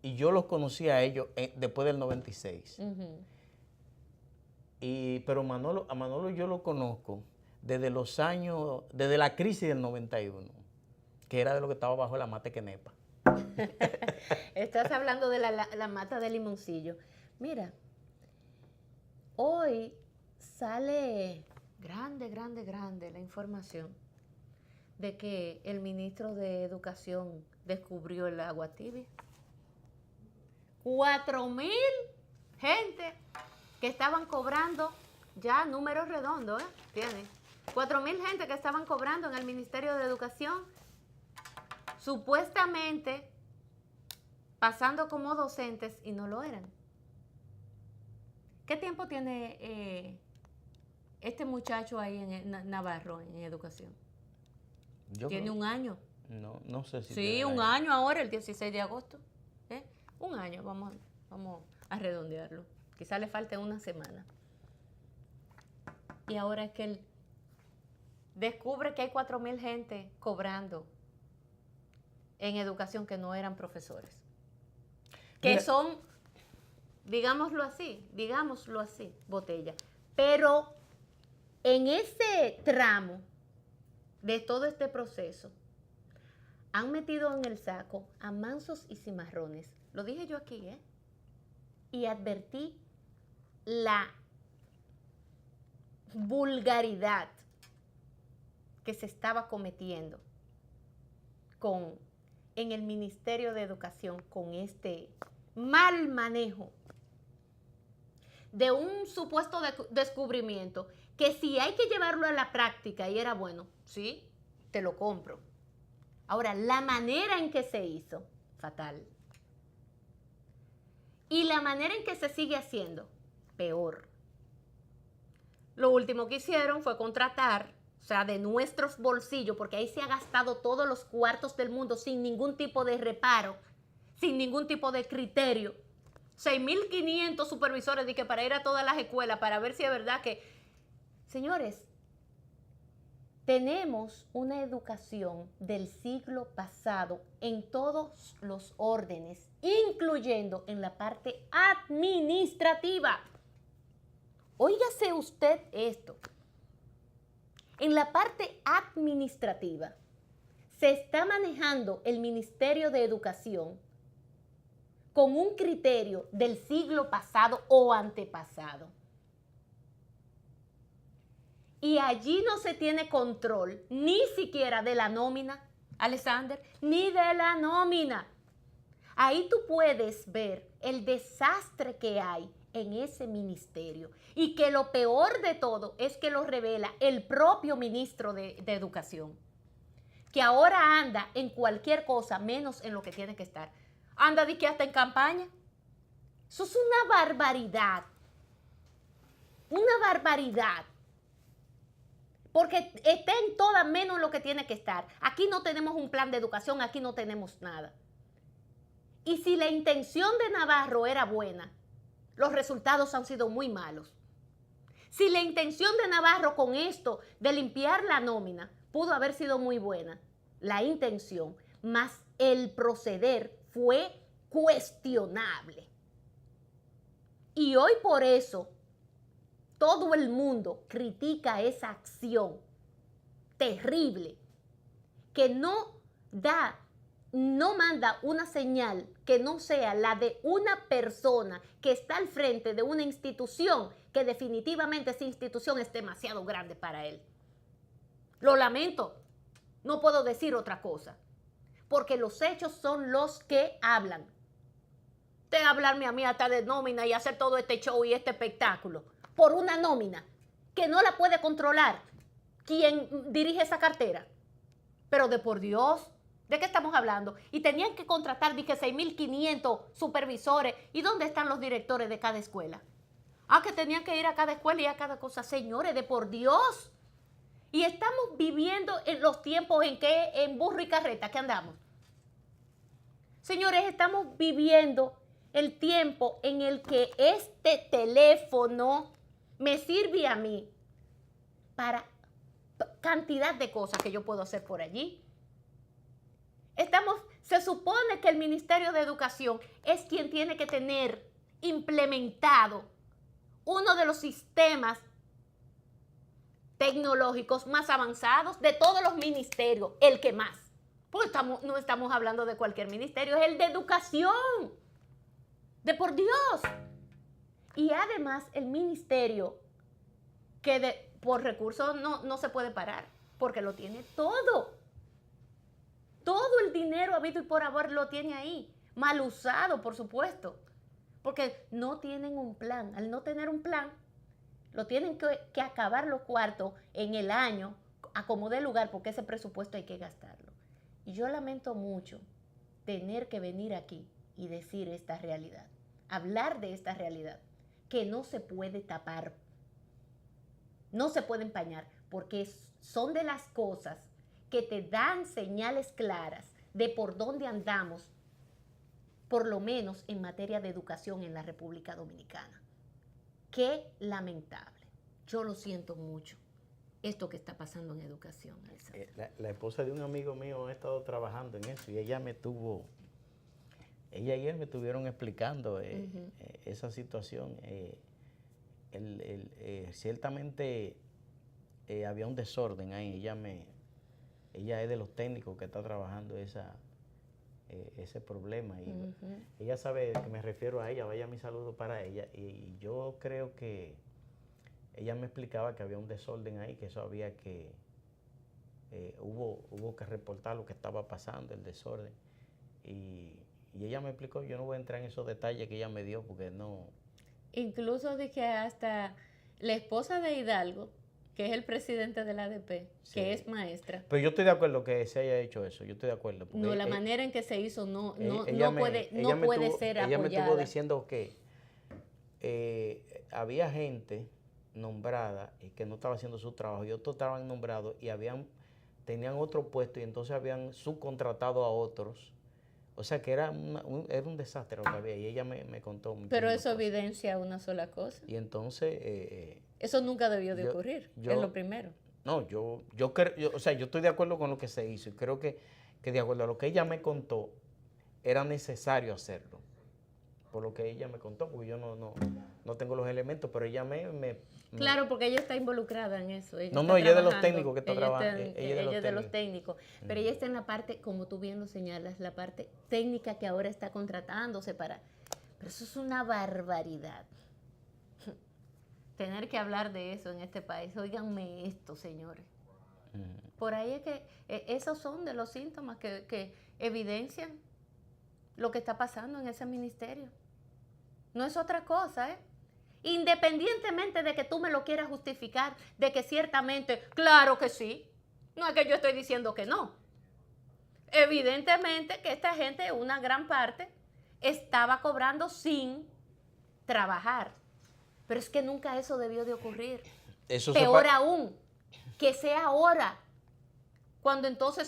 y yo los conocí a ellos después del 96. Pero a Manolo yo lo conozco desde desde la crisis del 91, que era de lo que estaba bajo la mata Quenepa. Estás hablando de la mata de Limoncillo. Mira, hoy sale grande la información de que el ministro de Educación descubrió el agua tibia. 4,000 gente que estaban cobrando, ya números redondos, ¿tienes? 4,000 gente que estaban cobrando en el Ministerio de Educación, supuestamente pasando como docentes y no lo eran. ¿Qué tiempo tiene este muchacho ahí en Navarro en educación? Tiene un año. No sé si. Sí, un año ahora, el 16 de agosto. Un año, vamos a redondearlo. Quizá le falte una semana. Y ahora es que él descubre que hay 4,000 gente cobrando en educación que no eran profesores. Que mira, son, digámoslo así, botella. Pero en ese tramo de todo este proceso, han metido en el saco a mansos y cimarrones. Lo dije yo aquí, y advertí la vulgaridad que se estaba cometiendo en el Ministerio de Educación con este mal manejo de un supuesto descubrimiento que si hay que llevarlo a la práctica y era bueno, sí, te lo compro. Ahora, la manera en que se hizo, fatal. Y la manera en que se sigue haciendo, peor. Lo último que hicieron fue contratar, o sea, de nuestros bolsillos, porque ahí se ha gastado todos los cuartos del mundo sin ningún tipo de reparo, sin ningún tipo de criterio. 6,500 supervisores de que para ir a todas las escuelas para ver si es verdad que... Señores, tenemos una educación del siglo pasado en todos los órdenes, incluyendo en la parte administrativa. Óigase usted esto. En la parte administrativa se está manejando el Ministerio de Educación con un criterio del siglo pasado o antepasado. Y allí no se tiene control ni siquiera de la nómina, Alexander, ni de la nómina. Ahí tú puedes ver el desastre que hay en ese ministerio y que lo peor de todo es que lo revela el propio ministro de Educación, que ahora anda en cualquier cosa menos en lo que tiene que estar. Anda de que hasta en campaña. Eso es una barbaridad. Una barbaridad. Porque está en todas menos en lo que tiene que estar. Aquí no tenemos un plan de educación, aquí no tenemos nada. Y si la intención de Navarro era buena, los resultados han sido muy malos. Si la intención de Navarro con esto de limpiar la nómina pudo haber sido muy buena, la intención, más el proceder fue cuestionable. Y hoy por eso todo el mundo critica esa acción terrible que no manda una señal que no sea la de una persona que está al frente de una institución que definitivamente esa institución es demasiado grande para él. Lo lamento, no puedo decir otra cosa, porque los hechos son los que hablan. De hablarme a mí hasta de nómina y hacer todo este show y este espectáculo por una nómina que no la puede controlar quien dirige esa cartera. Pero de por Dios, ¿de qué estamos hablando? Y tenían que contratar, dije, 6,500 supervisores. ¿Y dónde están los directores de cada escuela? Que tenían que ir a cada escuela y a cada cosa. Señores, de por Dios. Y estamos viviendo en los tiempos en que en burro y carreta que andamos. Señores, estamos viviendo el tiempo en el que este teléfono me sirve a mí para cantidad de cosas que yo puedo hacer por allí. Se supone que el Ministerio de Educación es quien tiene que tener implementado uno de los sistemas tecnológicos más avanzados de todos los ministerios, el que más. Pues no estamos hablando de cualquier ministerio, es el de educación. De por Dios. Y además el ministerio que por recursos no se puede parar, porque lo tiene todo. Todo el dinero habido y por haber lo tiene ahí. Mal usado, por supuesto. Porque no tienen un plan. Al no tener un plan, lo tienen que acabar los cuartos en el año, a como dé lugar, porque ese presupuesto hay que gastarlo. Y yo lamento mucho tener que venir aquí y decir esta realidad. Hablar de esta realidad, que no se puede tapar, no se puede empañar, porque son de las cosas que te dan señales claras de por dónde andamos, por lo menos en materia de educación en la República Dominicana. Qué lamentable. Yo lo siento mucho, esto que está pasando en educación. La esposa de un amigo mío ha estado trabajando en eso y ella y él me estuvieron explicando esa situación. Ciertamente había un desorden ahí. Ella es de los técnicos que está trabajando ese problema. Y ella sabe que me refiero a ella, vaya mi saludo para ella. Y yo creo que ella me explicaba que había un desorden ahí, que eso había que, hubo que reportar lo que estaba pasando, el desorden. Y ella me explicó, yo no voy a entrar en esos detalles que ella me dio porque no. Incluso de que hasta la esposa de Hidalgo, que es el presidente de la ADP, sí, que es maestra. Pero yo estoy de acuerdo que se haya hecho eso, yo estoy de acuerdo. No, la manera en que se hizo no puede ser apoyada. Ella me estuvo diciendo que había gente nombrada y que no estaba haciendo su trabajo y otros estaban nombrados y tenían otro puesto y entonces habían subcontratado a otros. O sea que era un desastre lo que había y ella me contó. Pero eso evidencia una sola cosa. Y entonces. Eso nunca debió de ocurrir, es lo primero. No, yo estoy de acuerdo con lo que se hizo y creo que de acuerdo a lo que ella me contó, era necesario hacerlo. Por lo que ella me contó, porque yo no tengo los elementos, pero ella Claro, porque ella está involucrada en eso. Ella es de los técnicos que está trabajando. Ella es de los técnicos. Pero ella está en la parte, como tú bien lo señalas, la parte técnica que ahora está contratándose para. Pero eso es una barbaridad. Tener que hablar de eso en este país. Óiganme esto, señores. Por ahí es que esos son de los síntomas que evidencian lo que está pasando en ese ministerio. No es otra cosa, ¿eh? Independientemente de que tú me lo quieras justificar, de que ciertamente, claro que sí, no es que yo estoy diciendo que no. Evidentemente que esta gente, una gran parte, estaba cobrando sin trabajar. Pero es que nunca eso debió de ocurrir. Peor aún, que sea ahora, cuando entonces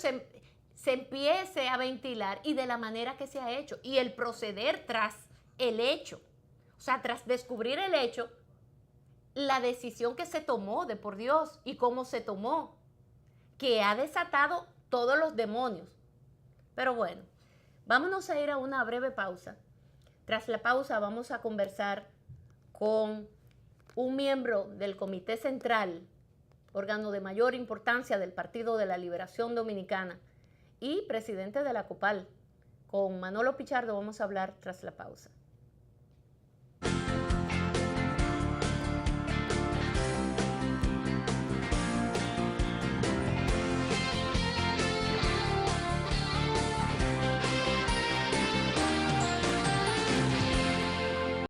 se empiece a ventilar y de la manera que se ha hecho. Y el proceder tras el hecho. O sea, tras descubrir el hecho, la decisión que se tomó, de por Dios, y cómo se tomó, que ha desatado todos los demonios. Pero bueno, vámonos a ir a una breve pausa. Tras la pausa vamos a conversar con un miembro del Comité Central, órgano de mayor importancia del Partido de la Liberación Dominicana y presidente de la COPAL. Con Manolo Pichardo vamos a hablar tras la pausa.